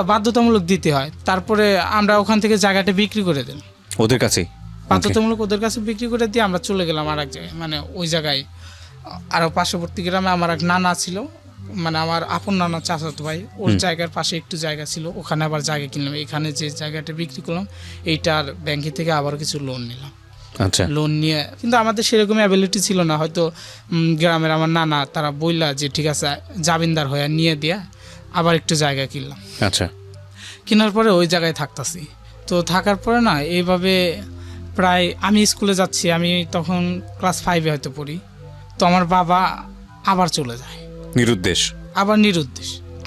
বাধ্যতামূলক দিতে হয়। তারপরে আমরা ওখান থেকে জায়গাটা বিক্রি করে দিই ওদের কাছেই, বাধ্যতামূলক ওদের কাছে বিক্রি করে দিয়ে আমরা চলে গেলাম আর এক জায়গায়, মানে ওই জায়গায় আরও পার্শ্ববর্তী গ্রামে আমার এক নানা ছিল, মানে আমার আপন নানা চাচাতো ভাই, ওর জায়গার পাশে একটু জায়গা ছিল, ওখানে আবার জায়গা কিনলাম। এখানে যে জায়গাটা বিক্রি করলাম এইটার ব্যাংকে থেকে আবার কিছু লোন নিলাম। আচ্ছা, লোন নিয়ে কিন্তু আমাদের সেরকম অ্যাবিলিটি ছিল না, হয়তো গ্রামের আমার নানা তারা বইলা যে ঠিক আছে জামিনদার হয়ে নিয়ে দিয়া আবার একটু জায়গা কিনলাম। আচ্ছা, কেনার পরে ওই জায়গায় থাকতাছি। তো থাকার পরে না এইভাবে প্রায় আমি স্কুলে যাচ্ছি, আমি তখন ক্লাস 5-এ হয়তো পড়ি। তো আমার বাবা আবার চলে যায়, নিরুদ্দেশ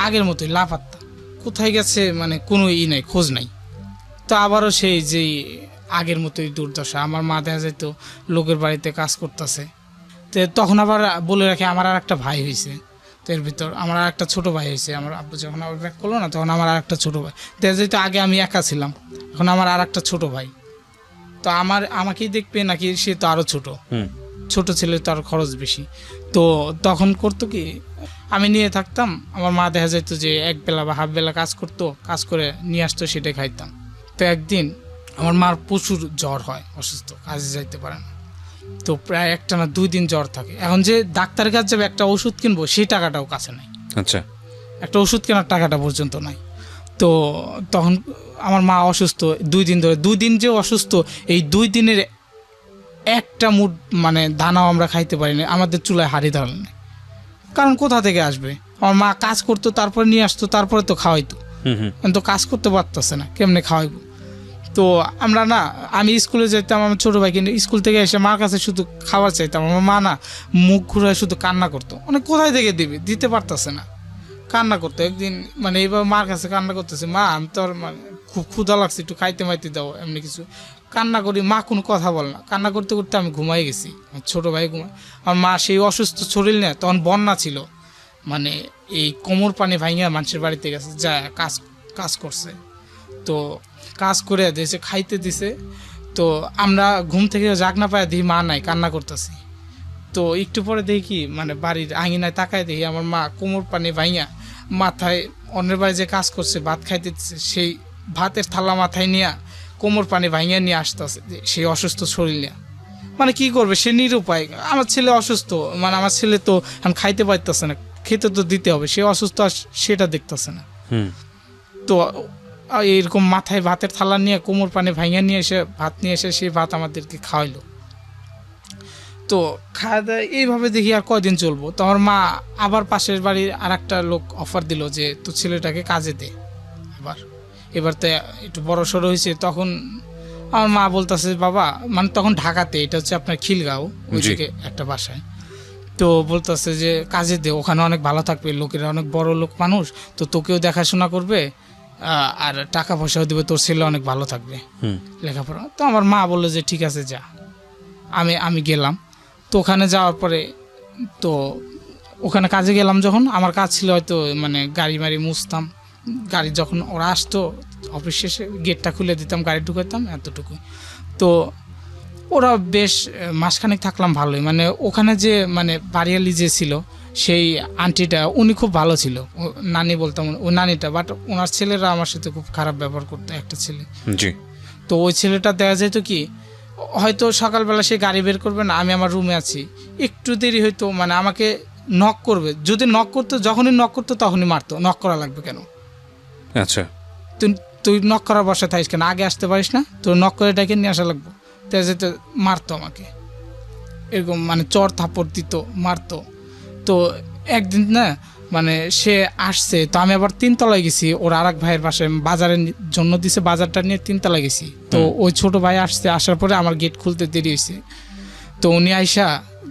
আগের মতোই লাপাত্তা, কোথায় গেছে মানে কোনো নাই, খোঁজ নাই। তো আবারও সেই যে আগের মতোই দুর্দশা। আমার মা দেখা যেত লোকের বাড়িতে কাজ করতেছে। তো তখন আবার বলে রাখে আমার আর একটা ভাই হয়েছে, তো এর ভিতর আমার আর একটা ছোটো ভাই হয়েছে। আমার আব্বু যখন আবার ব্যাক করলো না, তখন আমার আর একটা ছোটো ভাই দেখা যেত। আগে আমি একা ছিলাম, এখন আমার আর একটা ছোটো ভাই। তো আমাকেই দেখবে নাকি, সে তো আরও ছোট ছেলে, তো আরও খরচ বেশি। তো তখন করতো কি, আমি নিয়ে থাকতাম, আমার মা দেখা যেত যে এক বেলা বা হাফ বেলা কাজ করতো, কাজ করে নিয়ে আসতো, সেটাই খাইতাম। তো একদিন আমার মার প্রচুর জ্বর হয়, অসুস্থ, কাজে যাইতে পারে না। তো প্রায় 1 না 2 দিন জ্বর থাকে। এখন যে ডাক্তারের কাছে যাবে একটা ওষুধ কিনবো, সেই টাকাটাও কাছে নাই। আচ্ছা, একটা ওষুধ কেনার টাকাটা পর্যন্ত নাই। তো তখন আমার মা অসুস্থ 2 দিন ধরে, 2 দিন যে অসুস্থ, এই 2 দিনের একটা মুঠ মানে দানাও আমরা খাইতে পারি না, আমাদের চুলায় হাঁড়ি ধরাল না। কারণ কোথা থেকে আসবে? আমার মা কাজ করতো, তারপরে নিয়ে আসতো, তারপরে তো খাওয়াইতো। কিন্তু কাজ করতে পারতেছে না, কেমনে খাওয়াইবো? তো আমরা না, আমি স্কুলে যেতাম, আমার ছোটো ভাই, কিন্তু স্কুল থেকে এসে মার কাছে শুধু খাবার চাইতাম। আমার মা না মুখ ঘুরে শুধু কান্না করতো, মানে কোথায় থেকে দিতে পারতেছে না, কান্না করতো। একদিন মানে এইভাবে মার কাছে কান্না করতেছে, মা আমি তোর মানে খুব ক্ষুধা লাগছে, একটু খাইতে দাও, এমনি কিছু কান্না করি। মা কোনো কথা বল না, কান্না করতে করতে আমি ঘুমাই গেছি, ছোটো ভাই ঘুমাই। আমার মা সেই অসুস্থ শরীর না, তখন বন্যা ছিল, মানে এই কোমর পানি ভাঙিয়া মানুষের বাড়িতে গেছে, যা কাজ করছে। তো কাজ করে দিয়েছে, খাইতে দিছে। তো আমরা ঘুম থেকে জাগ না পাই, দেখি মা নাই, কান্না করতেছি। তো একটু পরে দেখি মানে বাড়ির আঙিনায় তাকায় দেখি আমার মা কোমর পানি ভাঙিয়া মাথায়, অন্যের বাড়ি যে কাজ করছে ভাত খাইতে দিচ্ছে, সেই ভাতের থালা মাথায় নিয়ে কোমর পানি ভাঙিয়া নিয়ে আসতেছে, সেই অসুস্থ শরীর নিয়ে। মানে কি করবে, সে নিরুপায়। আমার ছেলে অসুস্থ, মানে আমার ছেলে তো এখন খাইতে পারতেছে না, খেতে তো দিতে হবে, সে অসুস্থ, আর সেটা দেখতেছে না। তো এরকম মাথায় ভাতের থালা নিয়ে কোমর পানি ভাঙিয়ে নিয়ে এসে ভাত নিয়ে এসে সেই ভাত আমাদেরকে খাওয়াইলো। তো খাওয়া দাওয়া এইভাবে দেখি আর কয়দিন চলবো। তো আমার মা আবার পাশের বাড়ির আর একটা লোক অফার দিল যে তো ছেলেটাকে কাজে দে। এবার তো একটু বড় সড়ো হয়েছে, তখন আমার মা বলতেছে বাবা, মানে তখন ঢাকাতে, এটা হচ্ছে আপনার খিলগাঁও, ওই দিকে একটা বাসায়। তো বলতেছে যে কাজে দে, ওখানে অনেক ভালো থাকবে, লোকেরা অনেক বড় লোক মানুষ, তো তোকেও দেখাশোনা করবে, আর টাকা পয়সাও দেবে, তোর ছেলে অনেক ভালো থাকবে লেখাপড়া। তো আমার মা বললো যে ঠিক আছে যা। আমি গেলাম। তো ওখানে যাওয়ার পরে তো ওখানে কাজে গেলাম, যখন আমার কাজ ছিল হয়তো মানে গাড়ি মারি মুছতাম, গাড়ি যখন ওরা আসতো অফিস শেষে গেটটা খুলে দিতাম, গাড়ি ঢুকাইতাম, এতটুকুই। তো ওরা বেশ মাসখানেক থাকলাম ভালোই। মানে ওখানে যে মানে বাড়িয়ালি যে ছিল সেই আন্টিটা, উনি খুব ভালো ছিল, নানি বলতাম ওই নানিটা, বাট ওনার ছেলেরা আমার সাথে খুব খারাপ ব্যবহার করতো, একটা ছেলে। তো ওই ছেলেটা দেখা যেত কি, হয়তো সকালবেলা সে গাড়ি বের করবে না, আমি আমার রুমে আছি, একটু দেরি হয়তো মানে আমাকে নক করবে, যদি নক করতো, যখনই নক করতো তখনই মারতো, নক করা লাগবে কেন? আচ্ছা, তুই নক করার বসে থাকিস কেন, আগে আসতে পারিস না? তোর নক করে ডেকে নিয়ে আসা লাগবো। তাই যেতে মারতো আমাকে, এরকম মানে চর থাপড় দিত, মারতো। তো একদিন না মানে সে আসছে, তো আমি আবার 3 তলায় গেছি, ওর আর এক ভাইয়ের বাসায় বাজারের জন্য দিছে, বাজারটা নিয়ে 3 তলায় গেছি। তো ওই ছোট ভাই আসছে, আসার পরে আমার গেট খুলতে দেরি হয়েছে। তো উনি আইসা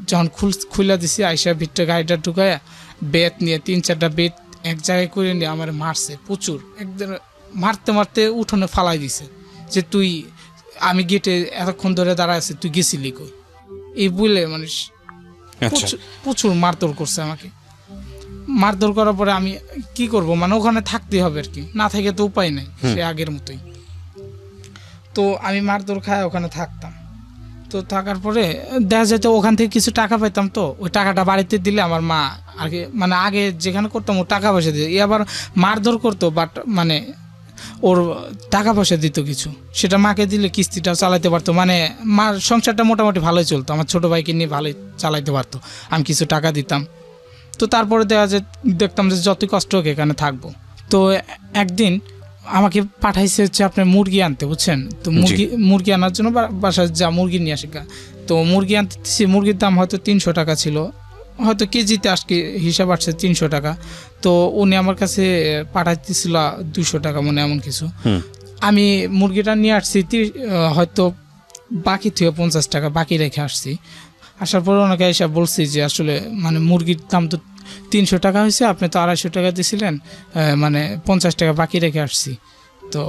যখন খুলে দিছি, আইসা ভিতরে গাড়িটা ঢুকায় বেত নিয়ে 3-4টা বেত এক জায়গায় করে নিয়ে আমার মারছে প্রচুর, একদিন মারতে মারতে উঠোনে ফালাই দিছে যে তুই, আমি গেটে এতক্ষণ ধরে দাঁড়ায় আছি, তুই গেছিলি কই, এই বলে মানে প্রচুর মারধর করছে আমাকে। মারধর করার পরে আমি কি করব, মানে ওখানে থাকতে হবে আর কি, না থেকে তো উপায় নাই, সে আগের মতোই। তো আমি মারধর খায় ওখানে থাকতাম। তো থাকার পরে দেখা যেত ওখান থেকে কিছু টাকা পাইতাম, তো ওই টাকাটা বাড়িতে দিলে আমার মা আর কি মানে আগে যেখানে করতাম ও টাকা পয়সা দিত, আবার মারধর করতো, বাট মানে ওর টাকা পয়সা দিত কিছু, সেটা মাকে দিলে কিস্তিটা চালাইতে পারতো, মানে মার সংসারটা মোটামুটি ভালোই চলতো, আমার ছোটো ভাইকে নিয়ে ভালোই চালাইতে পারতো, আমি কিছু টাকা দিতাম। তো তারপরে দেখতাম যে যতই কষ্ট হোক এখানে থাকবো। তো একদিন আমাকে পাঠাইছে হচ্ছে আপনার মুরগি আনতে, বুঝছেন? তো মুরগি আনার জন্য বাসায় যা মুরগি নিয়ে আসে। তো মুরগি আনতেছি, মুরগির দাম হয়তো 300 টাকা ছিল, হয়তো কেজিতে আজকে হিসাব আসছে 300 টাকা। তো উনি আমার কাছে পাঠাইতেছিল 200 টাকা মানে এমন কিছু। আমি মুরগিটা নিয়ে আসছি হয়তো বাকি থেকে 50 টাকা বাকি রেখে আসছি। আসার পর ওনাকে এসে বলছি যে আসলে মানে মুরগির দাম তো 300 টাকা হয়েছে, আপনি তো 250 টাকা দিয়েছিলেন, মানে 50 টাকা বাকি রেখে আসছি। তো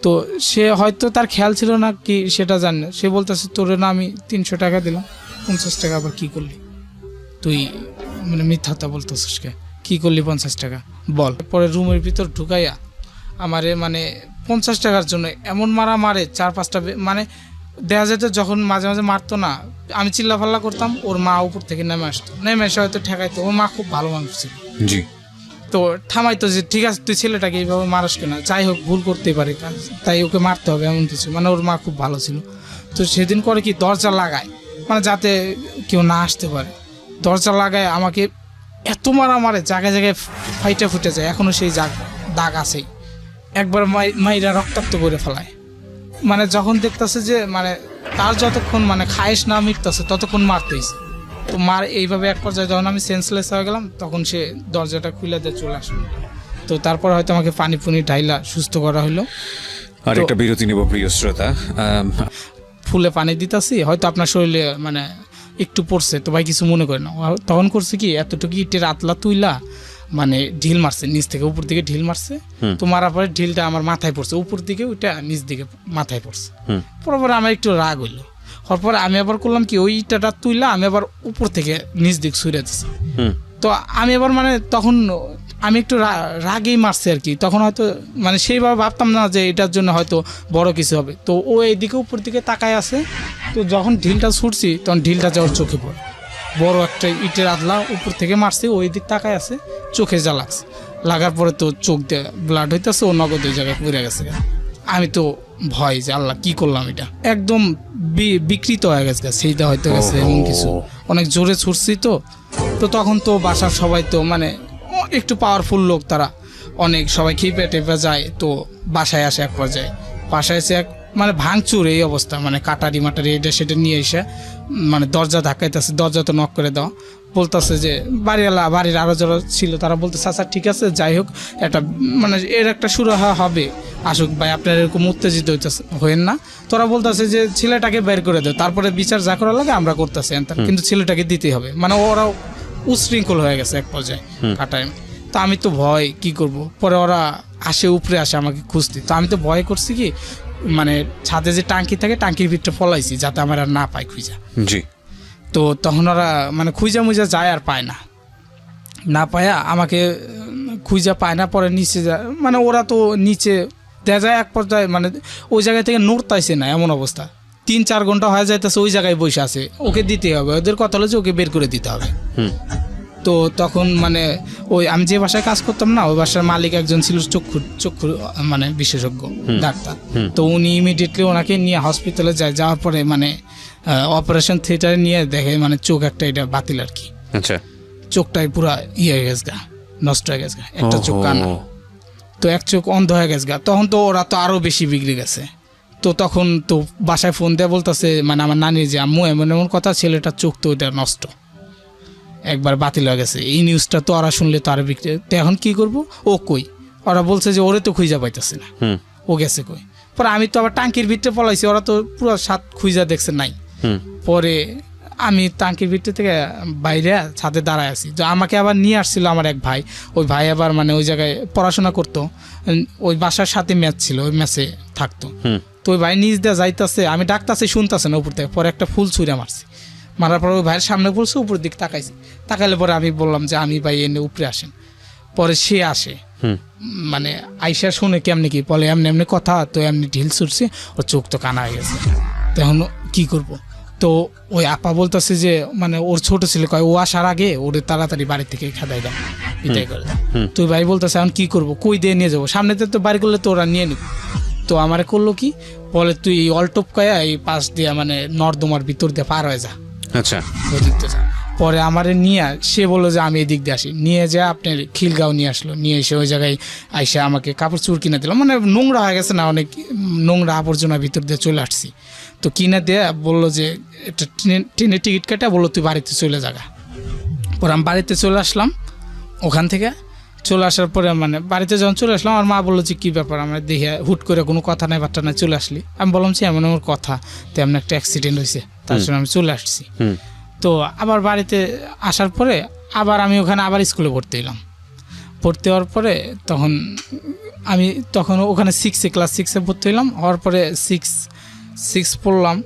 তো সে হয়তো তার খেয়াল ছিল না কি সেটা জানে না, সে বলতেছে তোরে না আমি 300 টাকা দিলাম, 50 টাকা আবার কী করলি তুই, মানে মিথ্যাটা বলতেছিস কী করলি 50 টাকা বল। পরে রুমের ভিতর ঢুকাইয়া আমারে মানে 50 টাকার জন্য এমন মারে 4-5টা, মানে দেখা যেত যখন মাঝে মাঝে মারতো না, আমি চিল্লাফাল্লা করতাম, ওর মা উপর থেকে নেমে আসতো, নেমে এসে হয়তো ঠেকাইতো। ওর মা খুব ভালো মানুষ ছিল, জি। তো থামাইতো যে ঠিক আছে তুই ছেলেটাকে এইভাবে মারাস কেনা, যাই হোক ভুল করতেই পারে তাই ওকে মারতে হবে এমন কিছু, মানে ওর মা খুব ভালো ছিল। তো সেদিন করে কি দরজা লাগায়, মানে যাতে কেউ না আসতে পারে, দরজা লাগায় আমাকে এত মারে জায়গায় জায়গায় ফাইটে ফুটে যায়, এখনও সেই দাগ আছেই। একবার মাইরা রক্তাক্ত করে ফেলায়, মানে যখন দেখতেছে যে মানে তার যতক্ষণ মানে খায়েশ না মিটতেছে ততক্ষণ মারতেইছে। তো এইভাবে এক পর্যায়ে যখন আমি সেন্সলেস হয়ে গেলাম তখন সে দরজাটা খুলে দিয়ে চলে আসলো। তো তারপর হয়তো আমাকে পানি ঢাইলা সুস্থ করা হলো। আর একটা বিরতি নিব প্রিয় শ্রোতা। ফুলে পানি দিতেছি, হয়তো আপনার শরীরে মানে একটু পড়ছে, তো ভাই কিছু মনে করে না। তখন করছে কি এতটুকু ইটের আতলা তুইলা মানে ঢিল মারছে, নিচ থেকে উপর দিকে ঢিল মারছে। তো মারার পরে ঢিলটা আমার মাথায় পড়ছে, উপর দিকে ওইটা নিচ দিকে মাথায় পড়ছে। পরে আমার একটু রাগ হইলো, হওয়ার পরে আমি আবার করলাম কি ওই ইটাটা তুইলা আমি আবার উপর থেকে নিচ দিক ছুঁড়ে দিচ্ছি। তো আমি আবার মানে তখন আমি একটু রাগেই মারছি আর কি, তখন হয়তো মানে সেইভাবে ভাবতাম না যে এটার জন্য হয়তো বড় কিছু হবে। তো ও এইদিকে উপর দিকে তাকায় আছে, তো যখন ঢিলটা ছুটছি তখন ঢিলটা যাওয়ার চোখে পড়ে, বড় একটা ইটের আদলা উপর থেকে মারছি, ওই দিক তাকায় আছে, চোখে যা লাগছে, লাগার পরে তো চোখ দিয়ে ব্লাড হইতেছে, ও নগদ ওই জায়গায় পড়ে গেছে। আমি তো ভয় যে আল্লাহ কি করলাম, এটা একদম বিকৃত হয়ে গেছে, সেইটা হয়তো গেছে এমন কিছু, অনেক জোরে ছুটছি। তো তখন তো বাসার সবাই তো মানে একটু পাওয়ারফুল লোক, তারা অনেক সবাই খেপে টেপে যায়। তো বাসায় আসে, এক পর্যায়ে বাসায় এসে মানে ভাঙচুর এই অবস্থা, মানে কাটারি মাটারি এটা সেটা নিয়ে এসে মানে দরজা ধাক্কাইতেছে, দরজা তো নক করে দেওয়া, বলতেছে যে বাড়ির আরও যারা ছিল তারা বলতেছে আচ্ছা ঠিক আছে যাই হোক, একটা মানে এর একটা শুরু হবে, আসুক ভাই আপনার এরকম উত্তেজিত হইেন না। তোরা বলতেছে যে ছেলেটাকে বের করে দেয়, তারপরে বিচার যা করা লাগে আমরা করতেছি, কিন্তু ছেলেটাকে দিতেই হবে, মানে ওরাও উশৃঙ্খল হয়ে গেছে এক পর্যায়ে কাটায়। তো আমি তো ভয় কি করব, পরে ওরা উপরে আসে আমাকে খুঁজতে, তো আমি তো ভয় করছি কি মানে ছাদে যে টাঙ্কি থাকে টাঙ্কির ভিতরে ফলাইছি যাতে আমার আর না পায় খুঁজা। জি। তো তখন ওরা মানে খুঁজা মুজা যায় আর পায় না পায়া আমাকে খুঁজা পায় না, পরে নিচে যায়, মানে ওরা তো নিচে দেখা যায় এক পর্যায়ে মানে ওই জায়গা থেকে নড়তাইছে না এমন অবস্থা, 3-4 ঘন্টা হয়ে যাইতেছে ওই জায়গায় বসে আছে, ওকে দিতে হবে, ওদের কথা হলো যে ওকে বের করে দিতে হবে। তো তখন মানে ওই আমি যে বাসায় কাজ করতাম না, ওই বাসার মালিক একজন ছিল চক্ষু মানে বিশেষজ্ঞ ডাক্তার। তো উনি ইমিডিয়েটলি ওনাকে নিয়ে হসপিটালে যাওয়ার পরে মানে অপারেশন থিয়েটারে নিয়ে দেখে মানে চোখ একটা এটা বাতিল আর কি। আচ্ছা। চোখটাই পুরা হয়ে গেছে গা, নষ্ট হয়ে গেছে গা, একটা চোখ কানা, তো এক চোখ অন্ধ হয়ে গেছে গা। তখন তো ওরা তো আরো বেশি বিগড়ে গেছে। তো তখন তো বাসায় ফোন দেয়া বলতেছে মানে আমার নানি যে আম্মু এমন এমন কথা, ছেলেটার চোখ তো ওইটা নষ্ট, একবার বাতিল হয়ে গেছে। এই নিউজটা তো ওরা শুনলে তো আরো বিক্রি, তো এখন কি করবো, ও কই, ওরা বলছে যে ওরে তো খুঁজা পাইতেছে না, ও গেছে কই। পরে আমি তো আবার টাঙ্কির ভিতরে পলাইছি, ওরা তো পুরো সাত খুঁজা দেখছে নাই। পরে আমি টাঙ্কির ভিতর থেকে বাইরে ছাদে দাঁড়ায় আছি, তো আমাকে আবার নিয়ে আসছিল আমার এক ভাই, ওই ভাই আবার মানে ওই জায়গায় পড়াশোনা করতো, ওই বাসার সাথে ম্যাচ ছিল, ওই ম্যাচে থাকতো। তো ওই ভাই নিজ দিয়ে যাইতেছে, আমি ডাকতেছি শুনতেছে না উপর থেকে, পরে একটা ফুল ছুঁড়ে মারছি, মারার পর ওই ভাইয়ের সামনে বলছে, উপর দিকে তাকাইছি, তাকাইলে পরে আমি বললাম যে আমি ভাই এনে উপরে আসেন। পরে সে আসে, হুম মানে আইসা শুনে কেমনি কি বলে, এমনি এমনি কথা, তো এমনি ঢিল ছুটছে, ওর চোখ তো কানা হয়ে গেছে। তখন কি করব, তো ওই আপা বলতেছে যে মানে ওর ছোট ছেলে কয় ও আসার আগে ওরে তাড়াতাড়ি বাড়ি থেকে খেদাই দাও, বিদায় করে দাও। তো ওই ভাই বলতেছে এখন কি করবো, কই দিয়ে নিয়ে যাবো, সামনেতে তো বাড়ি করলে তো ওরা নিয়ে নিব। তো আমারে করলো কি বলে, তুই অলটপ কয়া এই পাশ দিয়ে মানে নর্দমার ভিতর দিয়ে পার হয়ে যা, আচ্ছা ওদিক দিয়ে যা। পরে আমারে নিয়ে সে বললো যে আমি এদিক দিয়ে আসি, নিয়ে যা আপনার খিলগাঁও নিয়ে আসলো, নিয়ে এসে ওই জায়গায় আইসা আমাকে কাপড় চোপড় কিনে দিল, মানে নোংরা হয়ে গেছে না, অনেক নোংরা আবর্জনার ভিতর দিয়ে চলে আসছি। তো কিনে দিয়ে বললো যে একটা ট্রেনের টিকিট কেটে বললো তুই বাড়িতে চলে যাগা। পরে আমি বাড়িতে চলে আসলাম, ওখান থেকে চলে আসার পরে মানে বাড়িতে যখন চলে আসলাম, আমার মা বললো যে কী ব্যাপার, আমরা দেখে হুট করে কোনো কথা নাই বার্তা নাই চলে আসলি। আমি বললাম যে এমন আমার কথা, তেমন একটা অ্যাক্সিডেন্ট হয়েছে, তার জন্য আমি চলে আসছি। হুম তো আবার বাড়িতে আসার পরে আবার আমি ওখানে আবার স্কুলে ভর্তি হলাম। ভর্তি হওয়ার পরে তখন ওখানে ক্লাস 6-এ ভর্তি হলাম। হওয়ার পরে সিক্স পড়লাম,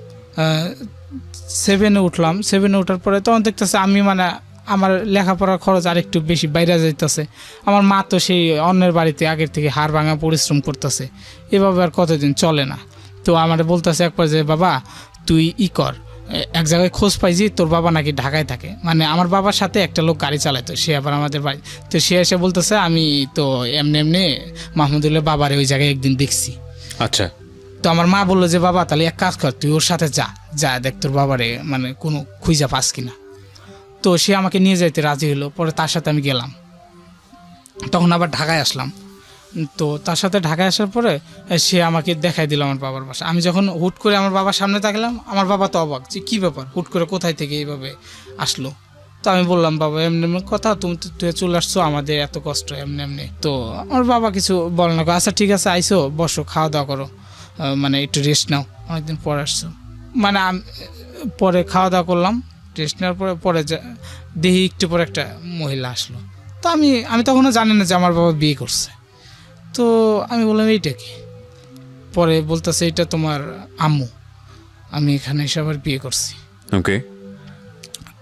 7-এ উঠলাম। 7-এ ওঠার পরে তখন দেখতেছে আমি মানে আমার লেখাপড়ার খরচ আর একটু বেশি বাইরে যাইতেছে। আমার মা তো সেই অন্যের বাড়িতে আগের থেকে হাড় ভাঙা পরিশ্রম করতেছে, এভাবে আর কতদিন চলে না। তো আমার বলতেছে একবার যে বাবা তুই কর, এক জায়গায় খোঁজ পাইছি তোর বাবা নাকি ঢাকায় থাকে, মানে আমার বাবার সাথে একটা লোক গাড়ি চালাতো, সে আবার আমাদের বাড়ি। তো সে এসে বলতেছে আমি তো এমনি এমনি মাহমুদুল্লাহ বাবারে ওই জায়গায় একদিন দেখছি। আচ্ছা তো আমার মা বললো যে বাবা তাহলে এক কাজ কর, তুই ওর সাথে যা দেখ তোর বাবারে মানে কোনো খুঁজা পাস কিনা। তো সে আমাকে নিয়ে যাইতে রাজি হলো। পরে তার সাথে আমি গেলাম, তখন আবার ঢাকায় আসলাম। তো তার সাথে ঢাকায় আসার পরে সে আমাকে দেখাই দিল আমার বাবার বাসা। আমি যখন হুট করে আমার বাবার সামনে তাকলাম, আমার বাবা তো অবাক যে কী ব্যাপার, হুট করে কোথায় থেকে এইভাবে আসলো। তো আমি বললাম বাবা এমনি এমনি কথা, তুই চলে আসছো, আমাদের এত কষ্ট এমনি এমনি। তো আমার বাবা কিছু বলে না, আচ্ছা ঠিক আছে আইসো, বসো, খাওয়া দাওয়া করো, মানে একটু রেস্ট নাও, অনেকদিন পরে আসছো। মানে পরে খাওয়া দাওয়া করলাম, রেস্ট নেওয়ার পরে দেখি একটু পরে একটা মহিলা আসলো। তো আমি তখনও জানি না যে আমার বাবা বিয়ে করছে। তো আমি বললাম এইটা কি, পরে বলতেছে এটা তোমার আম্মু, আমি এখানে এসে আবার বিয়ে করছি। ওকে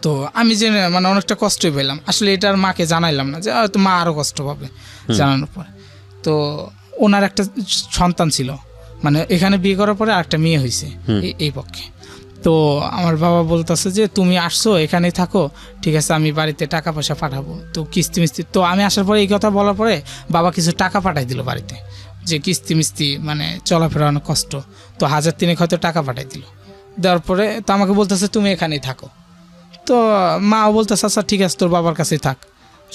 তো আমি জেনে মানে অনেকটা কষ্টই পেলাম, আসলে এটা আর মাকে জানাইলাম না, যে হয়তো মা আরও কষ্ট পাবে জানানোর পরে। তো ওনার একটা সন্তান ছিল, মানে এখানে বিয়ে করার পরে আরেকটা মেয়ে হয়েছে এই পক্ষে। তো আমার বাবা বলতেছে যে তুমি আসছো এখানেই থাকো, ঠিক আছে আমি বাড়িতে টাকা পয়সা পাঠাবো, তো কিস্তি মিস্তি। তো আমি আসার পরে এই কথা বলার পরে বাবা কিছু টাকা পাঠাই দিল বাড়িতে, যে কিস্তি মিস্তি মানে চলাফেরা অনেক কষ্ট, তো 1,000 হয়তো টাকা পাঠাই দিল। দেওয়ার পরে তো আমাকে বলতেছে তুমি এখানেই থাকো। তো মাও বলতেছে আচ্ছা ঠিক আছে তোর বাবার কাছেই থাক,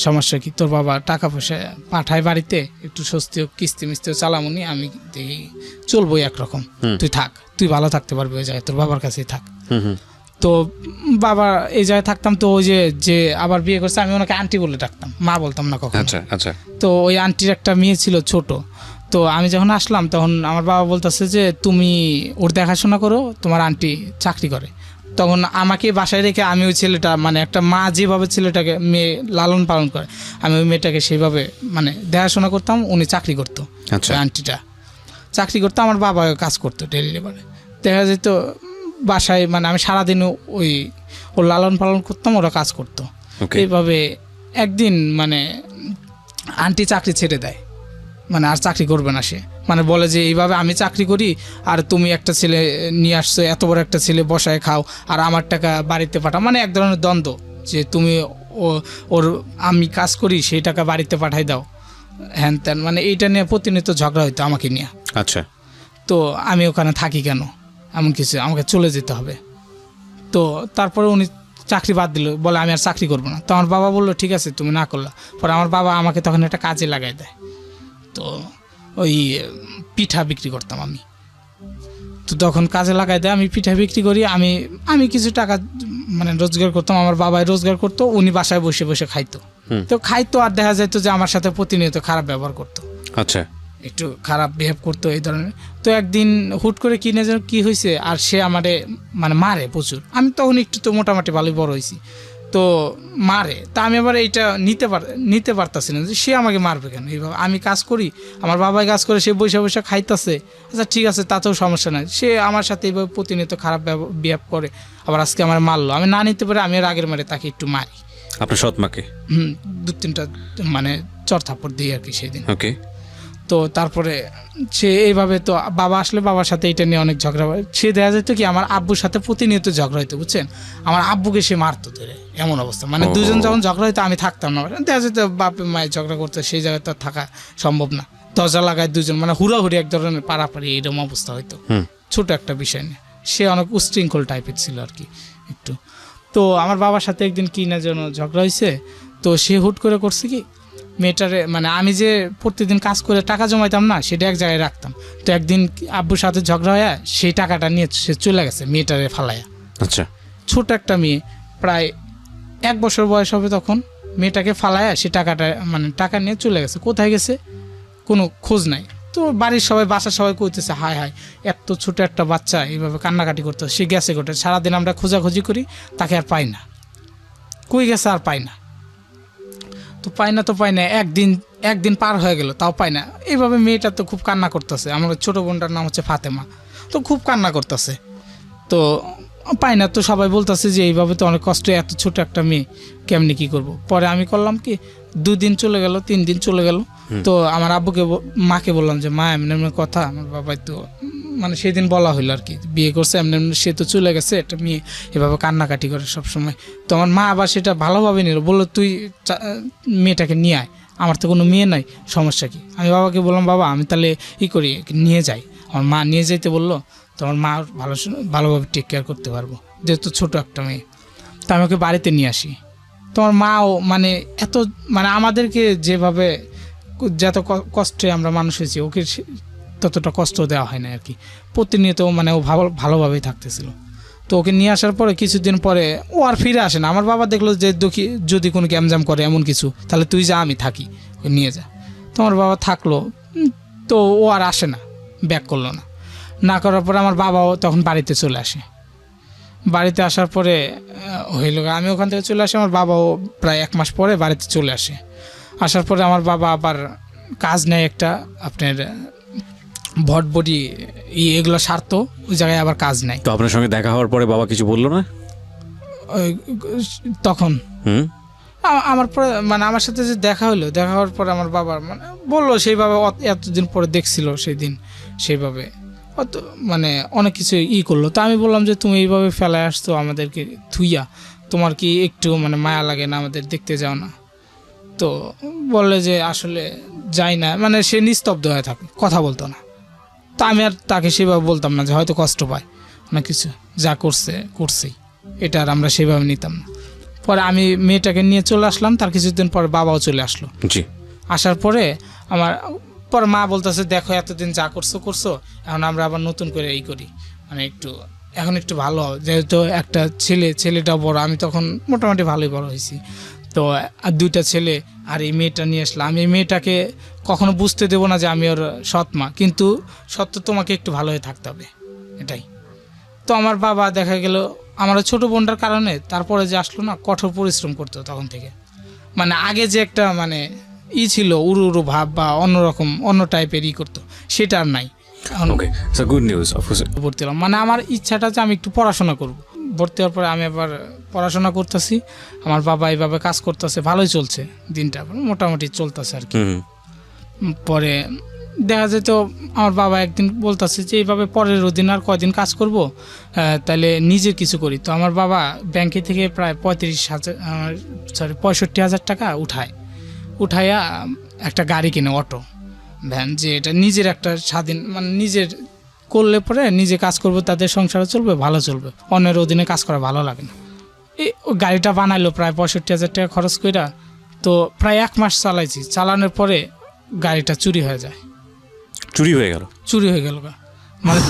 সমস্যা কি, তোর বাবা টাকা পয়সা পাঠায় বাড়িতে, একটু স্বস্তি হোক, কিস্তি মিস্তিও চালামুনি, আমি দেখি চলবো একরকম, তুই থাক, তুই ভালো থাকতে পারবি ওই জায়গায়, তোর বাবার কাছেই থাক। তো বাবা এই জায়গায় থাকতাম। তো ওই যে আবার বিয়ে করছে, আমি ওনাকে আন্টি বলে ডাকতাম, মা বলতাম না কখনো। আচ্ছা আচ্ছা তো ওই আন্টির একটা মেয়ে ছিল ছোট। তো আমি যখন আসলাম তখন আমার বাবা বলতেছে যে তুমি ওর দেখাশোনা করো, তোমার আন্টি চাকরি করে। তখন আমাকে বাসায় রেখে আমি ওই ছেলেটা মানে একটা মা যেভাবে ছেলেটাকে মেয়ে লালন পালন করে, আমি ওই মেয়েটাকে সেইভাবে মানে দেখাশোনা করতাম। উনি চাকরি করতো, আচ্ছা। আন্টিটা চাকরি করতো, আমার বাবা কাজ করতো ডেলি লেবারে। দেখা যেত বাসায় মানে আমি সারাদিন ওর লালন পালন করতাম, ওরা কাজ করতো। এইভাবে একদিন মানে আন্টি চাকরি ছেড়ে দেয়, মানে আর চাকরি করবে না সে, মানে বলে যে এইভাবে আমি চাকরি করি আর তুমি একটা ছেলে নিয়ে আসছো, এত বড় একটা ছেলে বসায় খাও আর আমার টাকা বাড়িতে পাঠাও, মানে এক ধরনের দ্বন্দ্ব, যে তুমি ওর আমি কাজ করি সেই টাকা বাড়িতে পাঠাই দাও, হ্যান ত্যান, মানে এইটা নিয়ে প্রতিনিয়ত ঝগড়া হইতো আমাকে নিয়ে। আচ্ছা তো আমি ওখানে থাকি কেন, এমন কিছু, আমাকে চলে যেতে হবে। তো তারপরে উনি চাকরি বাদ দিল, বলে আমি আর চাকরি করবো না। তো আমার বাবা বললো ঠিক আছে তুমি না করলা। পরে আমার বাবা আমাকে তখন একটা কাজে লাগাই দেয়। তো ওই পিঠা বিক্রি করতাম আমি, তো তখন কাজে লাগাই দেয়, আমি পিঠা বিক্রি করি, আমি কিছু টাকা মানে রোজগার করতাম, আমার বাবাই রোজগার করতো, উনি বাসায় বসে বসে খাইতো। তো খাইতো আর দেখা যেত যে আমার সাথে প্রতিনিয়ত খারাপ ব্যবহার করতো, আচ্ছা একটু খারাপ বিহেভ করতো এই ধরনের। তো একদিন হুট করে কিনে যেন কী হয়েছে, আর সে আমারে মানে মারে প্রচুর। আমি তখন একটু তো মোটামুটি ভালোই বড় হয়েছি, তো মারে। তা আমি আবার এইটা নিতে পারতাছি না যে সে আমাকে মারবে কেন, এইভাবে আমি কাজ করি, আমার বাবাই কাজ করে, সে বৈশা বৈশা খাইতেছে, আচ্ছা ঠিক আছে তাতেও সমস্যা নাই, সে আমার সাথে এইভাবে প্রতিনিয়ত খারাপ বিহেভ করে, আবার আজকে আমার মারলো। আমি না নিতে পারে আমি আর আগের মারে তাকে একটু মারি। আপনার সৎ মাকে? 2-3টা মানে চর থাপ্পড় দিই আর কি সেই দিন। ওকে। তো তারপরে সে এইভাবে, তো বাবা আসলে বাবার সাথে এটা নিয়ে অনেক ঝগড়া হয়। সে দেখা যেত কি আমার আব্বুর সাথে প্রতিনিয়ত ঝগড়া হইতো, বুঝছেন, আমার আব্বুকে সে মারতো ধরে, এমন অবস্থা। মানে দুজন যখন ঝগড়া হইতো আমি থাকতাম না, দেখা যেত বাপে মায়ের ঝগড়া করতে, সেই জায়গায় তো আর থাকা সম্ভব না। দরজা লাগায় দুজন, মানে হুড়াহুড়ি এক ধরনের পাড়াপাড়ি এরকম অবস্থা হইতো ছোট একটা বিষয় নিয়ে। সে অনেক উশৃঙ্খল টাইপের ছিল আর কি একটু। তো আমার বাবার সাথে একদিন কি না যেন ঝগড়া হয়েছে, তো সে হুট করে করছে কি মেয়েটারে, মানে আমি যে প্রতিদিন কাজ করে টাকা জমাইতাম না, সেটা এক জায়গায় রাখতাম। তো একদিন আব্বুর সাথে ঝগড়া হয়ে সেই টাকাটা নিয়ে সে চলে গেছে মেয়েটারে ফালাইয়া। আচ্ছা। ছোট একটা মেয়ে, প্রায় 1 বছর বয়স হবে তখন, মেয়েটাকে ফালাইয়া সে টাকাটা, মানে টাকা নিয়ে চলে গেছে। কোথায় গেছে কোনো খোঁজ নাই। তো বাড়ির সবাই, বাসার সবাই কইতেছে হায় হায়, এত ছোট একটা বাচ্চা এইভাবে কান্নাকাটি করতে, সে গেছে কোথায়। সারাদিন আমরা খোঁজাখুঁজি করি, তাকে আর পাই না, কই গেছে আর পাই না। তো পাই না, একদিন পার হয়ে গেল, তাও পাই না। এইভাবে মেয়েটা তো খুব কান্না করতেছে। আমার ছোট বোনটার নাম হচ্ছে ফাতেমা, তো খুব কান্না করতেছে। তো পাই না, তো সবাই বলতেছে যে এইভাবে তো অনেক কষ্টে, এত ছোট একটা মেয়ে কেমনি কি করব। পরে আমি করলাম কি, 2 দিন চলে গেল, 3 দিন চলে গেল। তো আমার আব্বুকে, মাকে বললাম যে মা এমনি এমনি কথা। আমার বাবাই তো মানে সেদিন বলা হইলো আর কি, বিয়ে করছে এমনি এমনি, সে তো চলে গেছে, একটা মেয়ে এভাবে কান্নাকাটি করে সবসময়। তো আমার মা আবার সেটা ভালোভাবে নিল, বললো তুই মেয়েটাকে নিয়ে আয়, আমার তো কোনো মেয়ে নাই, সমস্যা কি। আমি বাবাকে বললাম বাবা আমি তাহলে করি, নিয়ে যাই। আমার মা নিয়ে যাইতে বললো। তো আমার মা ভালোভাবে টেক কেয়ার করতে পারবো, যেহেতু ছোটো একটা মেয়ে। তো আমি ওকে বাড়িতে নিয়ে আসি। তোমার মাও মানে এত, মানে আমাদেরকে যেভাবে যত কষ্টে আমরা মানুষ হয়েছি, ওকে ততটা কষ্ট দেওয়া হয় না আর কি। প্রতিনিয়ত মানে ও ভালোভাবেই থাকতেছিল। তো ওকে নিয়ে আসার পরে কিছুদিন পরে ও আর ফিরে আসে না। আমার বাবা দেখলো যে যদি কোনো গ্যামজাম করে এমন কিছু, তাহলে তুই যা, আমি থাকি, ওকে নিয়ে যা। তো আমার বাবা থাকলো, তো ও আর আসে না, ব্যাক করলো না করার পরে আমার বাবাও তখন বাড়িতে চলে আসে। বাড়িতে আসার পরে হইল, আমি ওখান থেকে চলে আসি, আমার বাবাও প্রায় 1 মাস পরে বাড়িতে চলে আসে। আসার পরে আমার বাবা আবার কাজ নেয় একটা, আপনার ভটবটি এগুলো সারতো, ওই জায়গায় আবার কাজ নেয়। তো আপনার সঙ্গে দেখা হওয়ার পরে বাবা কিছু বললো না তখন? আমার পরে মানে আমার সাথে যে দেখা হলো, দেখা হওয়ার পরে আমার বাবার মানে বললো সেইভাবে, এতদিন পরে দেখছিল সেই দিন, সেইভাবে অত মানে অনেক কিছু করলো। তো আমি বললাম যে তুমি এইভাবে ফেলায় আসতো আমাদেরকে থুইয়া, তোমার কি একটু মানে মায়া লাগে না, আমাদের দেখতে যাও না? তো বললে যে আসলে যাই না, মানে সে নিস্তব্ধ হয়ে থাকে, কথা বলতো না। তো আমি আর তাকে সেভাবে বলতাম না যে হয়তো কষ্ট পায় না কিছু, যা করছেই, এটা আর আমরা সেভাবে নিতাম না। পরে আমি মেয়েটাকে নিয়ে চলে আসলাম, তার কিছুদিন পরে বাবাও চলে আসলো। জি। আসার পরে আমার পরে মা বলতেছে দেখো এতদিন যা করছো, এখন আমরা আবার নতুন করে করি, মানে এখন একটু ভালো, যেহেতু একটা ছেলেটাও বড়, আমি তখন মোটামুটি ভালোই বড় হয়েছি। তো আর 2টা ছেলে, আর এই মেয়েটা নিয়ে আসলাম। আমি এই মেয়েটাকে কখনো বুঝতে দেবো না যে আমি ওর সৎ মা, কিন্তু সত্য তোমাকে একটু ভালো হয়ে থাকতে হবে, এটাই। তো আমার বাবা দেখা গেল আমার ছোটো বোনটার কারণে তারপরে যে আসলো না, কঠোর পরিশ্রম করতো তখন থেকে। মানে আগে যে একটা মানে ছিল উড়ু ভাব বা অন্যরকম অন্য টাইপের করতো, সেটা আর নাই। ওকে, সো গুড নিউজ। ভর্তি হলাম, মানে আমার ইচ্ছাটা যে আমি একটু পড়াশোনা করব। ভর্তি হওয়ার পরে আমি আবার পড়াশোনা করতেছি, আমার বাবা এইভাবে কাজ করতেছে, ভালোই চলছে দিনটা, মোটামুটি চলতেছে আর কি। পরে দেখা যেত আমার বাবা একদিন বলতেছে যে এইভাবে পরের দিন আর কয়দিন কাজ করব, তাহলে নিজের কিছু করি। তো আমার বাবা ব্যাংকে থেকে প্রায় 65,000 টাকা উঠাইয়া একটা গাড়ি কিনে, অটো ভ্যান, যে এটা নিজের একটা স্বাধীন, মানে নিজের করলে পরে নিজে কাজ করবো, তাদের সংসারও চলবে, ভালো চলবে। অন্যের অধীনে কাজ করা ভালো লাগে না। ওই গাড়িটা বানাইলো প্রায় 65,000 টাকা খরচ কইরা। তো প্রায় 1 মাস চালাইছি, চালানোর পরে গাড়িটা চুরি হয়ে যায়। চুরি হয়ে গেল। মানে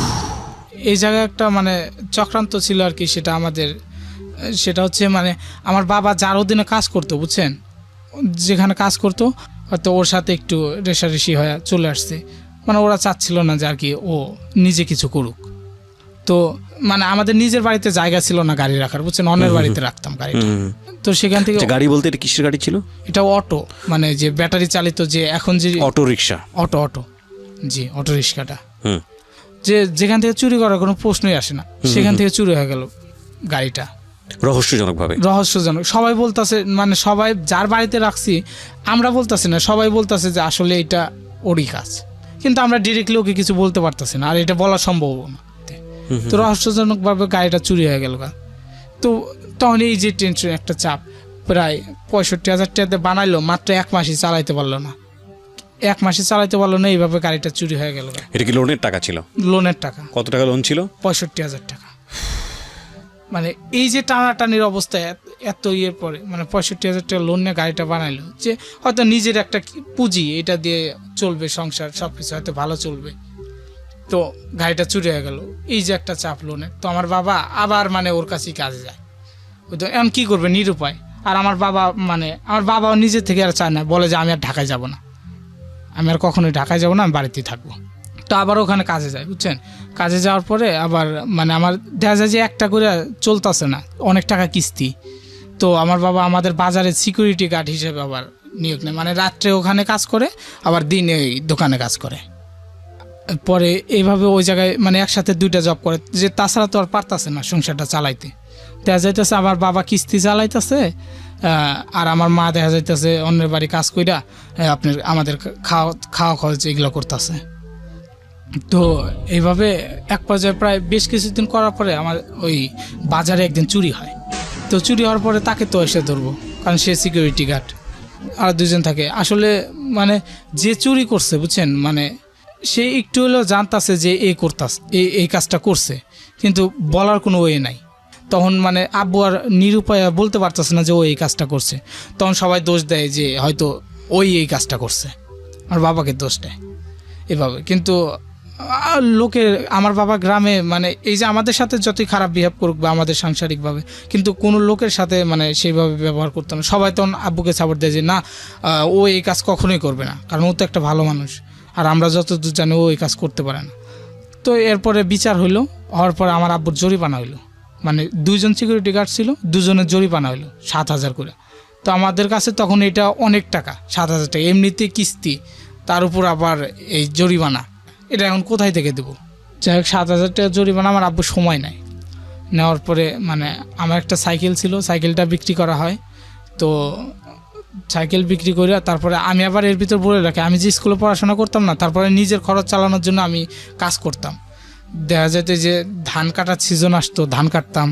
এই জায়গায় একটা মানে চক্রান্ত ছিল আর কি। সেটা হচ্ছে মানে আমার বাবা যার অধীনে কাজ করতো, বুঝছেন, যেখানে কাজ করতো, হয়তো ওর সাথে একটু রেষারেষি হয়ে চলে আসছে। মানে ওরা চাচ্ছিল না যে আর কি ও নিজে কিছু করুক। তো মানে আমাদের নিজের বাড়িতে জায়গা ছিল না গাড়ি রাখার, বুঝছেন, অন্যের বাড়িতে রাখতাম গাড়িটা। তো সেখান থেকে গাড়ি বলতে এটা কিসের গাড়ি ছিল? এটা অটো, মানে যে ব্যাটারি চালিত, যে এখন যে অটো রিক্সা। অটো জি, অটো রিক্সাটা, যেখান থেকে চুরি করার কোনো প্রশ্নই আসে না, সেখান থেকে চুরি হয়ে গেল গাড়িটা। রহস্যজনক। সবাই বলতেছে, মানে সবাই যার বাড়িতে রাখছি আমরা বলতেছি না, সবাই বলতেছে যে আসলে এটা ওরই কাজ, কিন্তু আমরা ডিরেক্টলি ওকে কিছু বলতে পারতেছি না, আর এটা বলা সম্ভব না। তো রহস্যজনকভাবে গাড়িটা চুরি হয়ে গেল। তো তখন এই যে টেনশন, একটা চাপ, প্রায় 65,000 টাকাতে বানাইলো, মাত্র 1 মাসই চালাইতে পারলো না। 1 মাসই চালাইতে পারলো না, এইভাবে গাড়িটা চুরি হয়ে গেল। এটা কি লোনের টাকা ছিল? লোনের টাকা। কত টাকা লোন ছিল? 65,000 টাকা। মানে এই যে টানাটানির অবস্থায় এত ইয়ের পরে, মানে 65,000 টাকা লোন নিয়ে গাড়িটা বানাইলো, যে হয়তো নিজের একটা পুঁজি, এটা দিয়ে চলবে সংসার, সব কিছু হয়তো ভালো চলবে। তো গাড়িটা চুরি হয়ে গেল, এই যে একটা চাপ লোনে। তো আমার বাবা আবার মানে ওর কাছেই কাজে যায়। ওই তো এখন কী করবে, নিরুপায়। আর আমার বাবাও নিজে থেকে আর চায় না, বলে যে আমি আর ঢাকায় যাব না, আমি আর কখনোই ঢাকায় যাব না, আমি বাড়িতেই থাকবো। তো আবার ওখানে কাজে যায়, বুঝছেন। কাজে যাওয়ার পরে আবার মানে আমার দেখা যায় যে একটা করে চলতেছে না, অনেক টাকা কিস্তি। তো আমার বাবা আমাদের বাজারে সিকিউরিটি গার্ড হিসেবে আবার নিয়োগ নেয়, মানে রাত্রে ওখানে কাজ করে, আবার দিনে ওই দোকানে কাজ করে। পরে এইভাবে ওই জায়গায় মানে একসাথে 2টা জব করে, যে তাছাড়া তো আর পারতেছে না সংসারটা চালাইতে। দেখা যাইতেছে আমার বাবা কিস্তি চালাইতেছে, আর আমার মা দেখা যাইতেছে অন্যের বাড়ি কাজ কইরা আমাদের খাওয়া খরচ এগুলো করতেছে। তো এইভাবে এক পর্যায়ে প্রায় বেশ কিছুদিন করার পরে আমার ওই বাজারে একদিন চুরি হয়। তো চুরি হওয়ার পরে তাকে তো এসে ধরবো, কারণ সে সিকিউরিটি গার্ড, আর 2জন থাকে। আসলে মানে যে চুরি করছে, বুঝছেন, মানে সে একটু হলেও জানতাছে যে এই কাজটা করছে, কিন্তু বলার কোনো ওয়ে নাই। তখন মানে আব্বু আর নিরুপায় বলতে পারতেছে না যে ও এই কাজটা করছে। তখন সবাই দোষ দেয় যে হয়তো ওই এই কাজটা করছে, আর বাবাকে দোষ দেয় এভাবে। কিন্তু লোকের, আমার বাবা গ্রামে মানে এই যে আমাদের সাথে যতই খারাপ বিহেভ করুক বা আমাদের সাংসারিকভাবে, কিন্তু কোনো লোকের সাথে মানে সেইভাবে ব্যবহার করতো না। সবাই তখন আব্বুকে সাপোর্ট দেয় যে না, ও এই কাজ কখনোই করবে না, কারণ ও তো একটা ভালো মানুষ, আর আমরা যতদূর জানি ও এই কাজ করতে পারে না। তো এরপরে বিচার হইলো, হওয়ার পরে আমার আব্বুর জরিমানা হইলো, মানে 2জন সিকিউরিটি গার্ড ছিল, 2জনের জরিমানা হইলো 7,000 করে। তো আমাদের কাছে তখন এটা অনেক টাকা, 7,000 টাকা এমনিতে কিস্তি, তার উপর আবার এই জরিমানা, এটা এখন কোথায় থেকে দেবো? যাই হোক, 7,000 টাকা জরিমানা, আমার আব্বু সময় নেয়। নেওয়ার পরে মানে আমার একটা সাইকেল ছিল, সাইকেলটা বিক্রি করা হয়। তো সাইকেল বিক্রি করে তারপরে আমি আবার এর ভিতর বলে রাখি, আমি যে স্কুলে পড়াশোনা করতাম না, তারপরে নিজের খরচ চালানোর জন্য আমি কাজ করতাম। দেখা যেত যে ধান কাটার সিজন আসতো, ধান কাটতাম,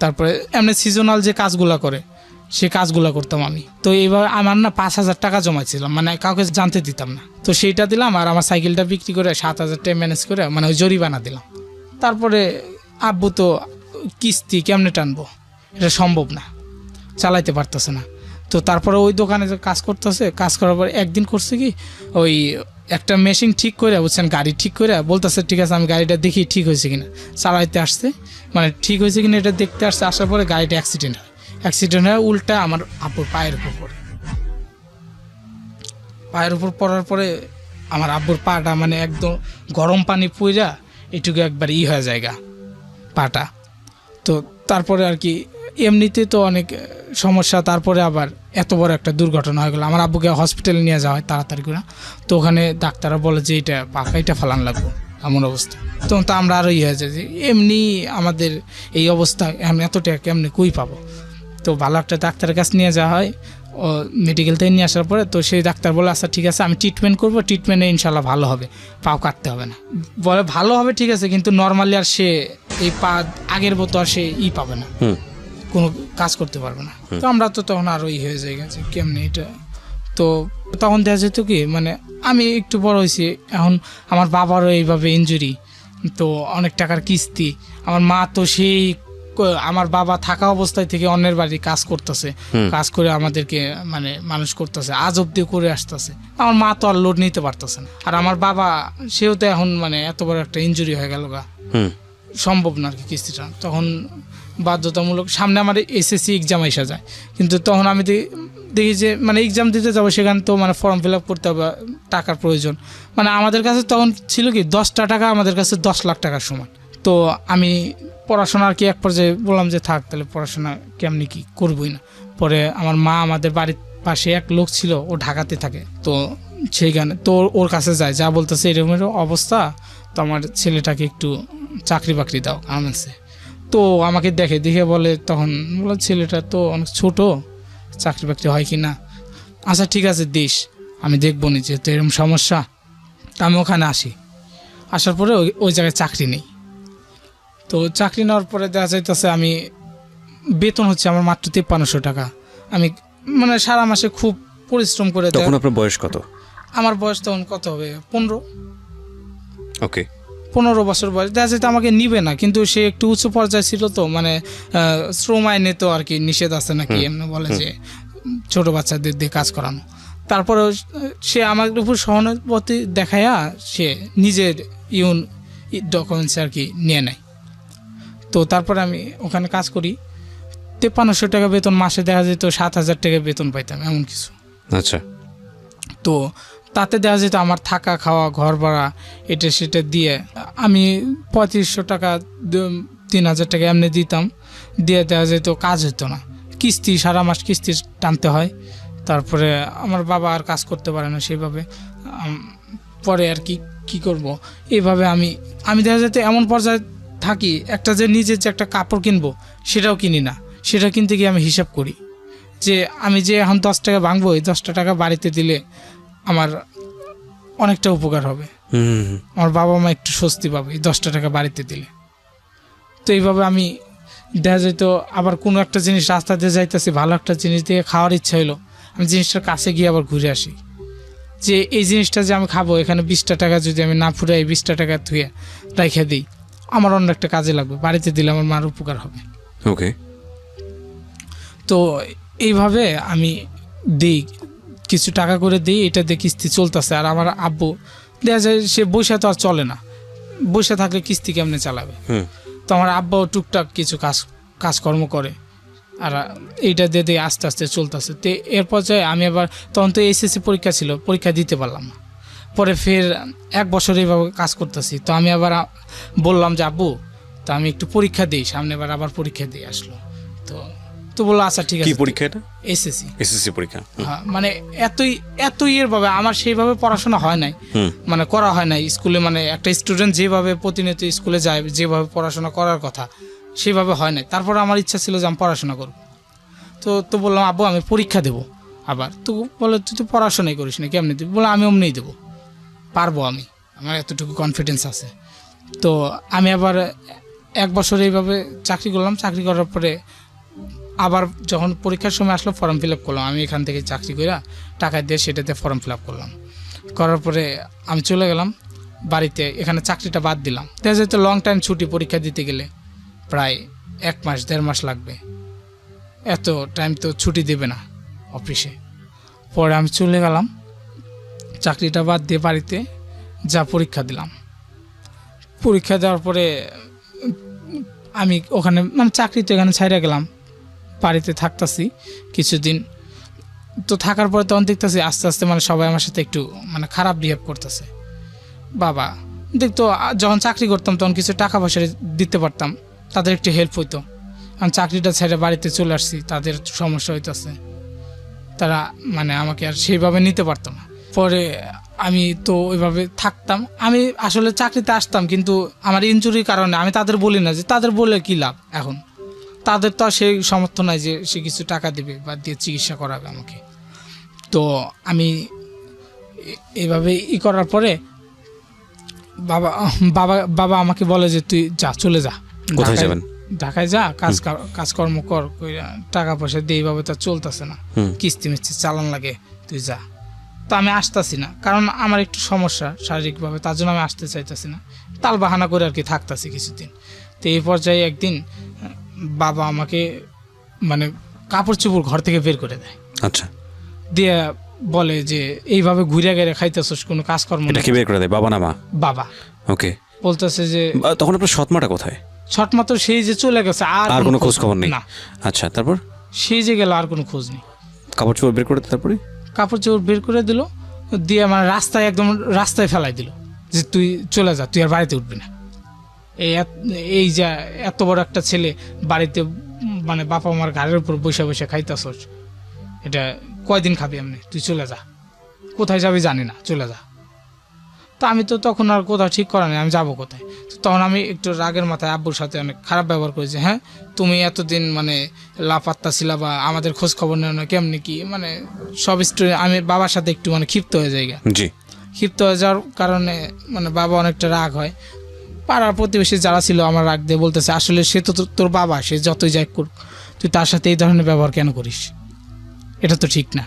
তারপরে এমনি সিজনাল যে কাজগুলো করে সে কাজগুলো করতাম আমি। তো এইভাবে আমার না 5,000 টাকা জমাইছিলাম, মানে কাউকে জানতে দিতাম না। তো সেইটা দিলাম, আর আমার সাইকেলটা বিক্রি করে 7,000 টাকা ম্যানেজ করে মানে ওই জরিমানা দিলাম। তারপরে আব্বু তো কিস্তি কেমনে টানবো, এটা সম্ভব না, চালাইতে পারতেছে না। তো তারপরে ওই দোকানে কাজ করতেছে, কাজ করার পর একদিন করছে কি, ওই একটা মেশিন ঠিক করে, বুঝছেন, গাড়ি ঠিক করে বলতেছে ঠিক আছে আমি গাড়িটা দেখি ঠিক হয়েছে কিনা। চালাইতে আসছে, মানে ঠিক হয়েছে কিনা এটা দেখতে আসছে। আসার পরে গাড়িটা অ্যাক্সিডেন্ট হয়ে উল্টা আমার আব্বুর পায়ের উপর পড়ে। পায়ের উপর পড়ার পরে আমার আব্বুর পাটা মানে একদম গরম পানি পুইরা এটুকু একবার হয়ে জায়গা পাটা। তো তারপরে আর কি এমনিতে তো অনেক সমস্যা, তারপরে আবার এত বড় একটা দুর্ঘটনা হয়ে গেল। আমার আব্বুকে হসপিটালে নিয়ে যাওয়া হয় তাড়াতাড়ি করে। তো ওখানে ডাক্তাররা বলে যে এটা পাকাইটা ফালান লাগবো, এমন অবস্থা। তখন তো আমরা আরও হয়ে যায় যে এমনি আমাদের এই অবস্থা, আমি এত টাকা কেমনি কই পাবো। তো ভালো একটা ডাক্তারের কাছে নিয়ে যাওয়া হয়, ও মেডিকেল থেকে নিয়ে আসার পরে তো সেই ডাক্তার বলে আচ্ছা ঠিক আছে আমি ট্রিটমেন্ট করবো, ট্রিটমেন্টে ইনশাল্লাহ ভালো হবে, পাও কাটতে হবে না। বলে ভালো হবে ঠিক আছে, কিন্তু নর্মালি আর সে এই পা আগের মতো আর সে পাবে না, কোনো কাজ করতে পারবে না। তো আমরা তো তখন আরও হয়ে যায় গেছে কেমনি এটা। তো তখন দেখা যেত কি, মানে আমি একটু বড় হয়েছি এখন, আমার বাবারও এইভাবে ইনজুরি, তো অনেক টাকার কিস্তি। আমার মা তো সেই আমার বাবা থাকা অবস্থায় থেকে অন্যের বাড়ি কাজ করতেছে, কাজ করে আমাদেরকে মানে মানুষ করতেছে, আজ অব্দি করে আসতেছে। আমার মা তো আর লোড নিতে পারতেছে না, আর আমার বাবা সেও তো এখন মানে এত বড় একটা ইনজুরি হয়ে গেল গা, সম্ভব না আর কি কিস্তিটা। তখন বাধ্যতামূলক সামনে আমার এসএসসি এক্সাম এসে যায়, কিন্তু তখন আমি দেখি যে মানে এক্সাম দিতে যাবো, সেখানে তো মানে ফর্ম ফিল আপ করতে হবে, টাকার প্রয়োজন। মানে আমাদের কাছে তখন ছিল কি 10টা টাকা আমাদের কাছে 10 লাখ টাকার সমান। তো আমি পড়াশোনা আর কি এক পর্যায়ে বললাম যে থাক তাহলে পড়াশোনা কেমনি কি করবই না। পরে আমার মা, আমাদের বাড়ির পাশে এক লোক ছিল, ও ঢাকাতে থাকে, তো সেইখানে তো ওর কাছে যায়, যা বলতেছে এরকমের অবস্থা, তো আমার ছেলেটাকে একটু চাকরি বাকরি দাও গার্মেন্টসে। তো তো আমাকে দেখে বলে, তখন বলে ছেলেটা তো অনেক ছোট, চাকরি বাকরি হয় কি না। আচ্ছা ঠিক আছে দিস, আমি দেখবো নি, যেহেতু এরকম সমস্যা। তা আমি ওখানে আসার পরে ওই জায়গায় চাকরি নেই। তো চাকরি নেওয়ার পরে দেখা যাইতেছে আমি বেতন হচ্ছে আমার মাত্র 5300 টাকা। আমি মানে সারা মাসে খুব পরিশ্রম করে তখন আপনার বয়স কত? আমার বয়স তখন কত হবে, 15। ওকে। 15 বছর বয়স। দেখা যেত আমাকে নিবে না, কিন্তু সে একটু উঁচু পর্যায়ে ছিল, তো মানে শ্রম আইনে তো আর কি নিষেধ আছে নাকি, এমনি বলে যে ছোট বাচ্চাদের দিয়ে কাজ করানো। তারপরে সে আমার উপর সহানুভূতি দেখাইয়া সে নিজের ডকুমেন্টস আর কি নিয়ে নেয়। তো তারপরে আমি ওখানে কাজ করি, 5300 টাকা বেতন, মাসে দেখা যেত 7000 টাকা বেতন পাইতাম এমন কিছু। আচ্ছা। তো তাতে দেখা যেত আমার থাকা খাওয়া ঘর ভাড়া এটা সেটা দিয়ে আমি 3500 টাকা 3000 টাকা এমনি দিতাম, দিয়ে দেখা যেত কাজ হতো না, কিস্তি সারা মাস কিস্তি টানতে হয়। তারপরে আমার বাবা আর কাজ করতে পারে না সেইভাবে, পরে আর কি করব, এইভাবে আমি দেখা যেত এমন পর্যায়ে থাকি, একটা যে নিজের যে একটা কাপড় কিনবো সেটাও কিনি না। সেটা কিনতে গিয়ে আমি হিসাব করি যে আমি যে এখন 10 টাকা ভাঙবো, এই 10 টাকা বাড়িতে দিলে আমার অনেকটা উপকার হবে, আমার বাবা মা একটু স্বস্তি পাবে এই 10 টাকা বাড়িতে দিলে। তো এইভাবে আমি দেখা যেত আবার কোনো একটা জিনিস রাস্তা দিয়ে যাইতেছি, ভালো একটা জিনিস দিয়ে খাওয়ার ইচ্ছা হলো, আমি জিনিসটার কাছে গিয়ে আবার ঘুরে আসি যে এই জিনিসটা যে আমি খাবো, এখানে 20 টাকা যদি আমি না ফুরাই 20 টাকা ধুয়ে রেখে দিই, আমার অন্য একটা কাজে লাগবে, বাড়িতে দিলে আমার মার উপকার হবে। ওকে। তো এইভাবে আমি দিই, কিছু টাকা করে দিই, এটা দিয়ে কিস্তি চলতেছে। আর আমার আব্বু দেখা যায় সে বসে তো আর চলে না, বসে থাকলে কিস্তি কেমনে চালাবে। তো আমার আব্বাও টুকটাক কিছু কাজকর্ম করে, আর এইটা দিয়ে দিয়ে আস্তে আস্তে চলতেছে। তো এর পর্যায়ে আমি আবার, তখন তো এসএসসি পরীক্ষা ছিল, পরীক্ষা দিতে পারলাম না। পরে ফের 1 বছর এইভাবে কাজ করতেছি। তো আমি আবার বললাম যে আব্বু, তো আমি একটু পরীক্ষা দিই, সামনে বার আবার পরীক্ষা দিয়ে আসলো। তো বললো আচ্ছা ঠিক আছে। কি পরীক্ষা এটা? এসএসসি পরীক্ষা। হ্যাঁ, মানে এতই ভাবে আমার সেইভাবে পড়াশোনা হয় নাই, মানে করা হয় নাই স্কুলে। মানে একটা স্টুডেন্ট যেভাবে প্রতিনিয়ত স্কুলে যায়, যেভাবে পড়াশোনা করার কথা সেভাবে হয় নাই। তারপর আমার ইচ্ছা ছিল যে আমি পড়াশোনা করব। তো বললাম আব্বু আমি পরীক্ষা দেবো আবার। তো বলে তুই তো পড়াশোনাই করিস না, কেমনি দিবি? বলে আমি অমনিই দেবো, পারবো, আমার এতটুকু কনফিডেন্স আছে। তো আমি আবার 1 বছর এইভাবে চাকরি করলাম। চাকরি করার পরে আবার যখন পরীক্ষার সময় আসলো ফর্ম ফিল আপ করলাম। আমি এখান থেকে চাকরি করে টাকা দিয়ে সেটাতে ফর্ম ফিল আপ করলাম। করার পরে আমি চলে গেলাম বাড়িতে, এখানে চাকরিটা বাদ দিলাম। দেখা যেত লং টাইম ছুটি, পরীক্ষা দিতে গেলে প্রায় 1 মাস 1.5 মাস লাগবে, এত টাইম তো ছুটি দেবে না অফিসে। পরে আমি চলে গেলাম চাকরিটা বাদ দিয়ে বাড়িতে যা পরীক্ষা দিলাম। পরীক্ষা দেওয়ার পরে আমি ওখানে মানে চাকরি তো এখানে ছাইড়া গেলাম, বাড়িতে থাকতেছি কিছুদিন। তো থাকার পরে তখন দেখতেছি আস্তে আস্তে মানে সবাই আমার সাথে একটু মানে খারাপ বিহেভ করতেছে। বাবা দেখতো যখন চাকরি করতাম তখন কিছু টাকা পয়সা দিতে পারতাম, তাদের একটু হেল্প হইতো। আমি চাকরিটা ছেড়ে বাড়িতে চলে আসছি, তাদের সমস্যা হইতেছে, তারা মানে আমাকে আর সেইভাবে নিতে পারতো না। পরে আমি তো ওইভাবে থাকতাম। আমি আসলে চাকরিতে আসতাম, কিন্তু আমার ইনজুরির কারণে আমি তাদের বলি না, যে তাদের বলে কী লাভ, এখন তাদের তো আর সেই সামর্থ্য নাই যে সে কিছু টাকা দেবে বা দিয়ে চিকিৎসা করাবে আমাকে। তো আমি এইভাবে করার পরে বাবা আমাকে বলে যে তুই যা, চলে যা, কোথায় যাবেন? ঢাকায় যা, কাজকর্ম কর, টাকা পয়সা দিয়ে এইভাবে তো চলতেছে না, কিস্তি মিস্তি চালান লাগে, তুই যা। তো আমি আসতেছি না, কারণ আমার একটু সমস্যা শারীরিকভাবে, তার জন্য আমি আসতে চাইতেছি না, তাল বাহানা করে আর কি থাকতেছি কিছুদিন। তো এই পর্যায়ে একদিন বাবা আমাকে মানে কাপড় চোপড় ঘর থেকে বের করে দেয়। আচ্ছা। দিয়ে বলে যে এইভাবে ঘুরে গেড়ে খাইতেছস, কোনো কাজকর্ম এটা কি বের করে দেয়, বাবা না মা? বাবা। ওকে। বলতেছে যে তখন আপনার সৎমাটা কোথায়? সৎমা তো সেই যে চলে গেছে, আর কোনো খোঁজ খবর নেই? না। আচ্ছা, তারপর? সেই যে গেল, আর কোনো খোঁজ নেই। কাপড় চোপড় বের করে তারপরে কাপড় চোপড় বের করে দিল, দিয়ে আমার রাস্তায় একদম রাস্তায় ফেলাই দিল যে তুই চলে যা, তুই আর বাড়িতে উঠবি না। এই যে এত বড় একটা ছেলে বাড়িতে মানে বাবা মার ঘাড়ের উপর বসে বসে খাইতেছস, এটা কয়দিন খাবি এমনি, তুই চলে যা, কোথায় যাবি জানি না, চলে যা। তো আমি তো তখন আর কোথাও ঠিক করা নেই, আমি যাবো কোথায়। তো তখন আমি একটু রাগের মাথায় আব্বুর সাথে অনেক খারাপ ব্যবহার করেছি। হ্যাঁ, তুমি এতদিন মানে লাপাত্তা ছিলা বা আমাদের খোঁজ খবর নেও না, কেমনি কি মানে সব স্টোরি। আমি বাবার সাথে একটু মানে ক্ষিপ্ত হয়ে যাই। জি। ক্ষিপ্ত হয়ে যাওয়ার কারণে মানে বাবা অনেকটা রাগ হয়। পাড়ার প্রতিবেশী যারা ছিল আমার রাগ দিয়ে বলতেছে, আসলে সে তো তোর বাবা, সে যতই যাই করুক, তুই তার সাথে এই ধরনের ব্যবহার কেন করিস? এটা তো ঠিক না,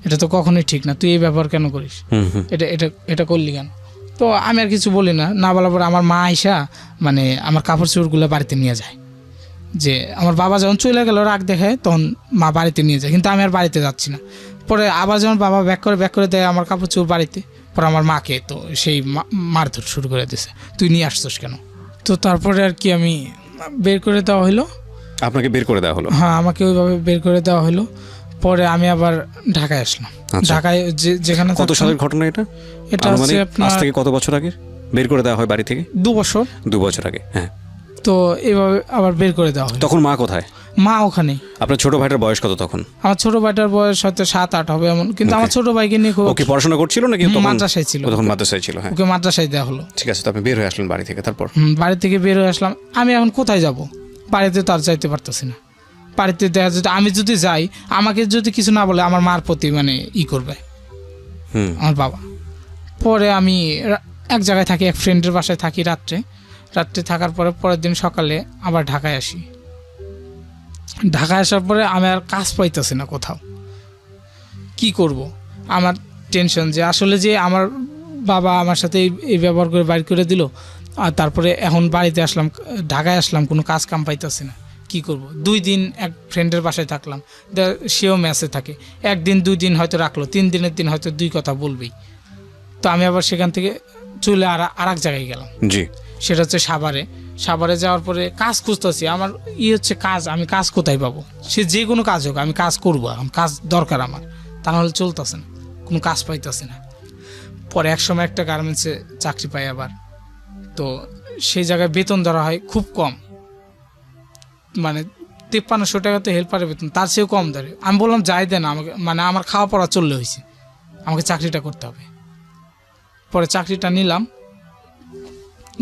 এটা তো কখনোই ঠিক না, তুই এই ব্যবহার কেন করিস? এটা এটা এটা করলি কেন? তো আমি আর কিছু বলি না। না বলার পরে আমার মা আইসা মানে আমার কাপড় চোপড়গুলো বাড়িতে নিয়ে যায়। যে আমার বাবা যখন চলে গেল রাগ দেখায়, তখন মা বাড়িতে নিয়ে যায়, কিন্তু আমি আর বাড়িতে যাচ্ছি না। পরে আবার যখন বাবা ব্যাক করে দেয় আমার কাপড় চোপড় বাড়িতে, পরে আমার মাকে তো সেই মারধর শুরু করে দিয়েছে, তুই নিয়ে আসছিস কেন? তো তারপরে আর কি আমি বের করে দেওয়া হলো। আপনাকে বের করে দেওয়া হলো? হ্যাঁ, আমাকে ওইভাবে বের করে দেওয়া হলো। পরে আমি আবার ঢাকায় আসলাম। ঢাকায় যেখানে কত সালের ঘটনা এটা? এটা হচ্ছে আপনার আজ থেকে কত বছর আগে বের করে দেওয়া হয় বাড়ি থেকে? 2 বছর। 2 বছর আগে, হ্যাঁ। তো এইভাবে আবার বের করে দেওয়া হয়। তখন মা কোথায়? মা ওখানেই। আপনার ছোট ভাইটার বয়স কত তখন? আমার ছোট ভাইটার বয়স হয়তো 7-8 হবে এমন, কিন্তু আমার ছোট ভাইকে নিয়ে খুব ওকে পড়াশোনা করছিল নাকি তখন? মাদ্রাসায় ছিল। তখন মাদ্রাসায় ছিল, হ্যাঁ। ওকে মাদ্রাসায় দেওয়া হলো। ঠিক আছে, তো আপনি বের হয়ে আসলেন বাড়ি থেকে, তারপর? বাড়ি থেকে বের হয়ে আসলাম। আমি এখন কোথায় যাব? বাড়িতে তো আর যাইতে পারতেছি না। বাড়িতে দেখা যেত আমি যদি যাই, আমাকে যদি কিছু না বলে আমার মার প্রতি মানে করবে আমার বাবা। পরে আমি এক জায়গায় থাকি, এক ফ্রেন্ডের বাসায় থাকি রাত্রে থাকার পরে পরের দিন সকালে আবার ঢাকায় আসি। ঢাকায় আসার পরে আমি আর কাজ পাইতেছি না কোথাও, কি করব? আমার টেনশন যে আসলে যে আমার বাবা আমার সাথে এই ব্যবহার করে বাইর করে দিল, আর তারপরে এখন বাড়িতে আসলাম, ঢাকায় আসলাম, কোনো কাজ কাম পাইতেছি না, কি করব? 2 দিন এক ফ্রেন্ডের বাসায় থাকলাম, সেও মেসে থাকে। 1 দিন 2 দিন হয়তো রাখলো, 3 দিনের দিন হয়তো 2 কথা বলবেই। তো আমি আবার সেখান থেকে চলে আর এক জায়গায় গেলাম। জি। সেটা হচ্ছে সাভারে যাওয়ার পরে কাজ খুঁজতেছি। আমার হচ্ছে কাজ, আমি কাজ কোথায় পাবো? সে যে কোনো কাজ হোক আমি কাজ করবো, এখন কাজ দরকার আমার, তা নাহলে চলতেছে না, কোনো কাজ পাইতেছে না। পরে এক সময় একটা গার্মেন্টসে চাকরি পাই আবার। তো সেই জায়গায় বেতন ধরা হয় খুব কম, মানে 5300 টাকাতে হেল্পারের বেতন, তার চেয়েও কম ধরে। আমি বললাম যাই দেন আমাকে, মানে আমার খাওয়া পড়া চললে হয়েছে, আমাকে চাকরিটা করতে হবে। পরে চাকরিটা নিলাম,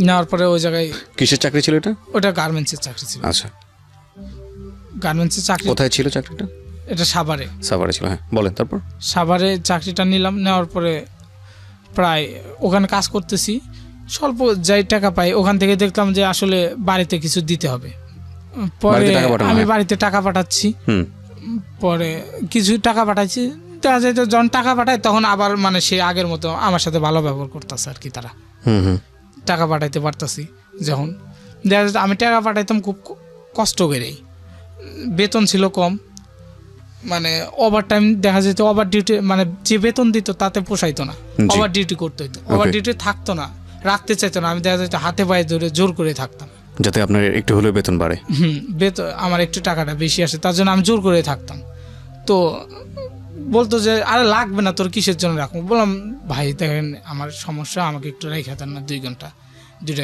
নেওয়ার পরে ওই জায়গায়। কিসের চাকরি ছিল এটা? ওটা গার্মেন্টসের চাকরি ছিল। আচ্ছা, গার্মেন্টসের চাকরি। কোথায় ছিল চাকরিটা? এটা সাভারে ছিল, হ্যাঁ। বলেন তারপর। সাভারে চাকরিটা নিলাম, নেওয়ার পরে প্রায় ওখানে কাজ করতেছি, স্বল্প যাই টাকা পাই, ওখান থেকে দেখলাম যে আসলে বাড়িতে কিছু দিতে হবে। পরে আমি বাড়িতে টাকা পাঠাচ্ছি, পরে কিছু টাকা পাঠাচ্ছি, দেখা যায় তো যখন টাকা পাঠায় তখন আবার মানে সে আগের মতো আমার সাথে ভালো ব্যবহার করতেছে আর কি। তারা টাকা পাঠাইতে পারতাছি যখন, দেখা যায় আমি টাকা পাঠাইতাম খুব কষ্ট করেই, বেতন ছিল কম, মানে ওভার টাইম দেখা যেত, ওভার ডিউটি, মানে যে বেতন দিত তাতে পোষাইতো না, ওভার ডিউটি করতে হইতো, ওভার ডিউটি থাকতো না, রাখতে চাইতো না। আমি দেখা যেত হাতে পায়ে ধরে জোর করে থাকতাম, যাতে আপনার একটু হলেও বেতন বাড়ে। বেতন আমার একটু টাকাটা বেশি আসে, তার জন্য আমি জোর করে থাকতাম। তো বলতো যে আরে লাগবে না তোর, কিসের জন্য রাখবো? বললাম ভাই দেখেন আমার সমস্যা, আমাকে একটু রেখে দেন না, 2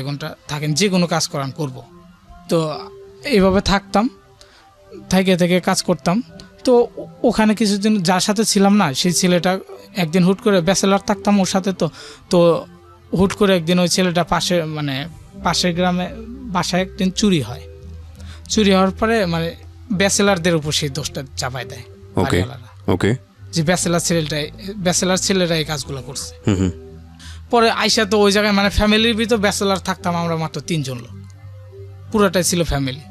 ঘন্টা থাকেন, যে কোনো কাজ করান করব। তো এইভাবে থাকতাম, থেকে কাজ করতাম। তো ওখানে কিছুদিন যার সাথে ছিলাম না, সেই ছেলেটা একদিন হুট করে, ব্যাচেলার থাকতাম ওর সাথে, তো হুট করে একদিন ওই ছেলেটা পাশের গ্রামে বাসায় একদিন চুরি চুরি হওয়ার পরে মানে ব্যাচেলারদের উপর সেই দোষটা চাপায় দেয়। ওকে, যে ব্যাচেলার ছেলেরা এই কাজগুলো করছে। পরে আইসা তো ওই জায়গায় মানে ফ্যামিলির ভিতর ব্যাচেলার থাকতাম আমরা মাত্র 3 জন লোক, পুরোটাই ছিল ফ্যামিলি।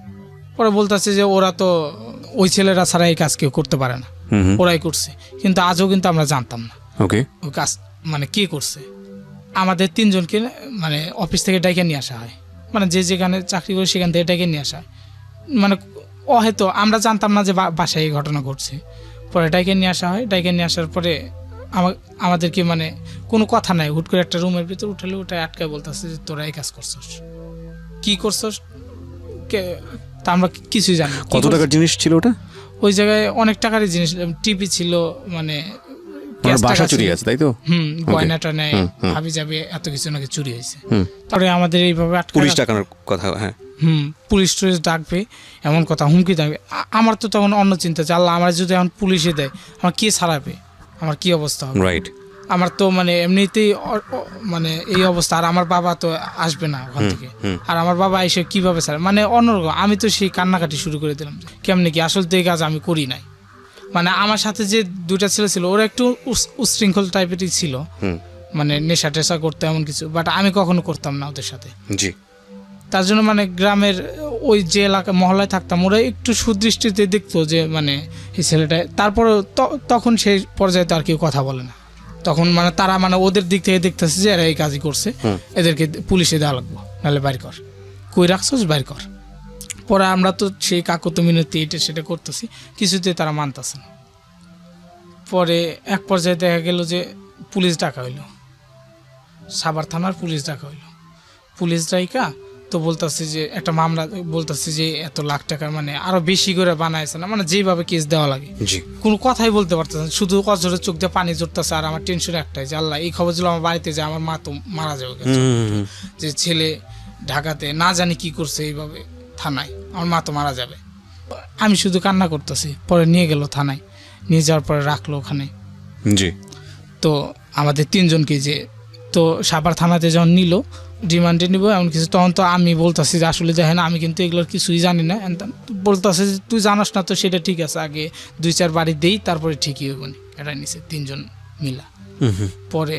পরে বলতেছে যে ওরা তো ওই ছেলেরা ছাড়া এই কাজ কেউ করতে পারে না, ওরাই করছে, কিন্তু আজও কিন্তু আমরা জানতাম না ওই কাজ মানে কে করছে। আমাদের 3 জনকে মানে অফিস থেকে ডেকে নিয়ে আসা হয়, মানে যে যেখানে চাকরি করে সেখান থেকে ডেকে নিয়ে আসা হয়, মানে হয়তো আমরা জানতাম না যে বাসায় এই ঘটনা ঘটছে। পরে ডেকে নিয়ে আসা হয়, ডেকে নিয়ে আসার পরে আমাদেরকে মানে কোনো কথা নাই, হুট করে একটা রুমের ভিতর উঠালে ওটা আটকায় বলতেছে যে তোরা এই কাজ করছস, কি করছস, তা আমরা কিছুই জানি। কত টাকার জিনিস ছিল ওটা? ওই জায়গায় অনেক টাকারই জিনিস, টিভি ছিল, মানে বাসা চুরি আছে, তাই তো? গয়নাটা নেয়, ভাবি যাবে এত কিছু নাকি চুরি হয়েছে। তারপরে আমাদের এইভাবে পুলিশ ডাকানোর কথা, হ্যাঁ, পুলিশ টুলিশ ডাকবে এমন কথা, হুমকি দেবে। আমার তো তখন অন্য চিন্তা যে আল্লাহ আমার যদি এখন পুলিশে দেয় আমার কে ছাড়াবে, আমার কি অবস্থা হবে। রাইট। আমার তো মানে এমনিতেই মানে এই অবস্থা, আর আমার বাবা তো আসবে না ওখান থেকে, আর আমার বাবা এসে কিভাবে স্যার মানে অন্যরকম। আমি তো সেই কান্নাকাটি শুরু করে দিলাম, কেমনি কি আসলে তো এই কাজ আমি করি নাই। মানে আমার সাথে যে দুইটা ছেলে ছিল ওরা একটু উশৃঙ্খল টাইপেরই ছিল, মানে নেশা টেশা করতে এমন কিছু, বাট আমি কখনো করতাম না ওদের সাথে। জি। তার জন্য মানে গ্রামের ওই যে এলাকা মহল্লায় থাকতাম ওরা একটু সুদৃষ্টিতে দেখতো যে মানে এই ছেলেটা, তারপরে তখন সেই পর্যায়ে তো আর কেউ কথা বলে না। তখন মানে তারা মানে ওদের দিক থেকে দেখতেছে যে এরা এই কাজই করছে, এদেরকে পুলিশে দেওয়া লাগবো, নাহলে বাইর কর, কই রাখছস বাইর কর। পরে আমরা তো সেই কাকত মিনতি এটা সেটা করতেছি, কিছুতে তারা মানতেছে না। পরে এক পর্যায়ে দেখা গেল যে পুলিশ ডাকা হইল, সাভার থানার পুলিশ ডাকা হইল। পুলিশ ডাইকা তো বলতেছে যে একটা মামলা, বলতেছে যে এত লাখ টাকার মানে আরো বেশি করে বানাইছে না, মানে যেভাবে কেস দেওয়া লাগে কোনো কথাই বলতে পারতেছে না, শুধু অজরের চোখ দিয়ে পানি জড়তেছে। আর আমার টেনশন একটাই যে আল্লাহ এই খবর ছিল আমার বাড়িতে যে আমার মা তো মারা যাবে, যে ছেলে ঢাকাতে না জানি কি করছে এইভাবে থানায়, আমার মা তো মারা যাবে। আমি শুধু কান্না করতেছি। পরে নিয়ে গেল থানায়, নিয়ে যাওয়ার পরে রাখলো ওখানে। জি। তো আমাদের তিনজনকে যে তো সাভার থানাতে যখন নিল রিমান্ডে নিব এমন কিছু, তখন তো আমি বলতেছি যে আসলে দেখেন আমি কিন্তু এগুলোর কিছুই জানি না। বলতেছে যে তুই জানাস না তো সেটা ঠিক আছে, আগে 2-4 বাড়ি দেই তারপরে ঠিকই হইব নি। এটা নিছে তিনজন মিলা। পরে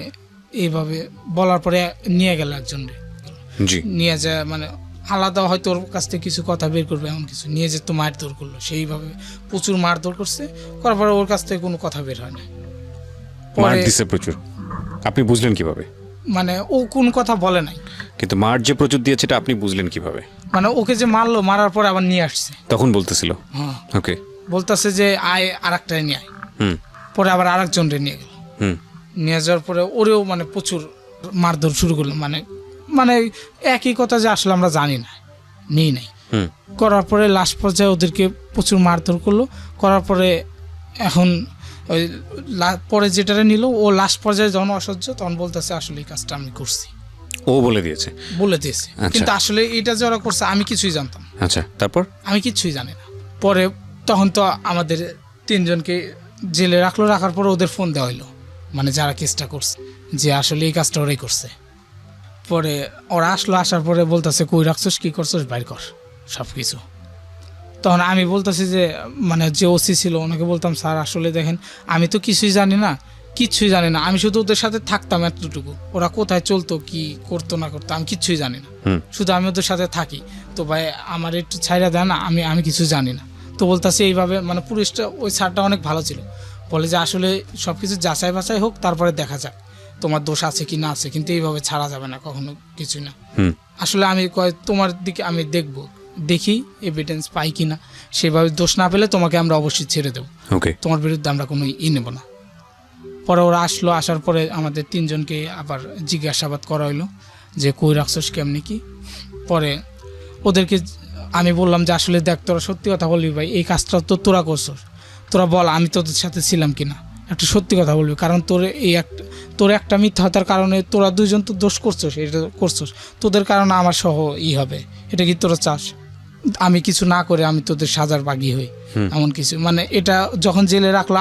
এইভাবে বলার পরে নিয়ে গেল একজন রে, নিয়ে যায় মানে আলাদা হয়তো ওর কাছ থেকে কিছু কথা বের করবে এমন কিছু, নিয়ে যে তো মারধর করলো, সেইভাবে প্রচুর মারধর করছে। করার পরে ওর কাছ থেকে কোনো কথা বের হয় না। মার দিছে প্রচুর। আপনি বুঝলেন কিভাবে? মানে ও কোন কথা বলে নাই, কিন্তু মার যে প্রচুর দিয়েছে এটা আপনি বুঝলেন কিভাবে? মানে ওকে যে মারলো, মারার পরে আবার নিয়ে আসছে, তখন বলতেছিল হ্যাঁ ওকে, বলতেছে যে আয় আরেকটা নিয়ে আয়। পরে আবার আরেকজন রে নিয়ে গেল, নিয়ে যাওয়ার পরে ওরেও মানে প্রচুর মারধর শুরু করলো। মানে মানে একই কথা যে আসলে আমরা জানি না, নিই নাই। করার পরে লাস্ট পর্যায়ে ওদেরকে প্রচুর মারধর করলো। করার পরে এখন ওই পরে যেটারে নিল ও লাস্ট পর্যায়ে যখন অসহ্য তখন বলতেছে আসলে এই কাজটা আমি করছি, ও বলে দিয়েছে, বলে দিয়েছে। কিন্তু আসলে এটা যে ওরা করছে আমি কিছুই জানতাম। আচ্ছা, তারপর? আমি কিছুই জানি না। পরে তখন তো আমাদের তিনজনকে জেলে রাখলো, রাখার পর ওদের ফোন দেওয়া হইলো, মানে যারা কেসটা করছে, যে আসলে এই কাজটা ওরাই করছে। পরে ওরা আসলো, আসার পরে বলতেছে কই রাখছস, কি করছস, বাইর কর সব কিছু। তখন আমি বলতেছি যে মানে যে ওসি ছিল ওনাকে বলতাম স্যার আসলে দেখেন আমি তো কিছুই জানি না, কিচ্ছুই জানি না, আমি শুধু ওদের সাথে থাকতাম এতটুকু, ওরা কোথায় চলতো কি করতো না করতো আমি কিচ্ছুই জানি না, শুধু আমি ওদের সাথে থাকি। তো ভাই আমার একটু ছাইরা দেয় না, আমি কিছু জানি না। তো বলতেছে এইভাবে, মানে পুলিশটা ওই স্যারটা অনেক ভালো ছিল, বলে যে আসলে সব কিছু যাচাই বাছাই হোক তারপরে দেখা যাক তোমার দোষ আছে কি না আছে, কিন্তু এইভাবে ছাড়া যাবে না কখনো, কিছু না। আসলে আমি তোমার দিকে আমি দেখবো, দেখি এভিডেন্স পাই কিনা, সেভাবে দোষ না পেলে তোমাকে আমরা অবশ্যই ছেড়ে দেবো, তোমার বিরুদ্ধে আমরা কোনো নেব না। পরে ওরা আসলো, আসার পরে আমাদের তিনজনকে আবার জিজ্ঞাসাবাদ করা হইলো যে কই রাখছস কেমনি কি। পরে ওদেরকে আমি বললাম যে আসলে দেখ তোরা সত্যি কথা বলবি ভাই, এই কাজটা তো তোরা করছস, তোরা বল আমি তোদের সাথে ছিলাম কিনা, একটা সত্যি কথা বলবি, কারণ তোর একটা মিথ্যাতার কারণে তোরা দুইজন তো দোষ করছস, এটা করছস, তোদের কারণে আমার সহ হবে, এটা কি তোরা চাস আমি কিছু না করে আমি তোদের সাজার বাগী হই এমন কিছু? মানে এটা যখন জেলে রাখলো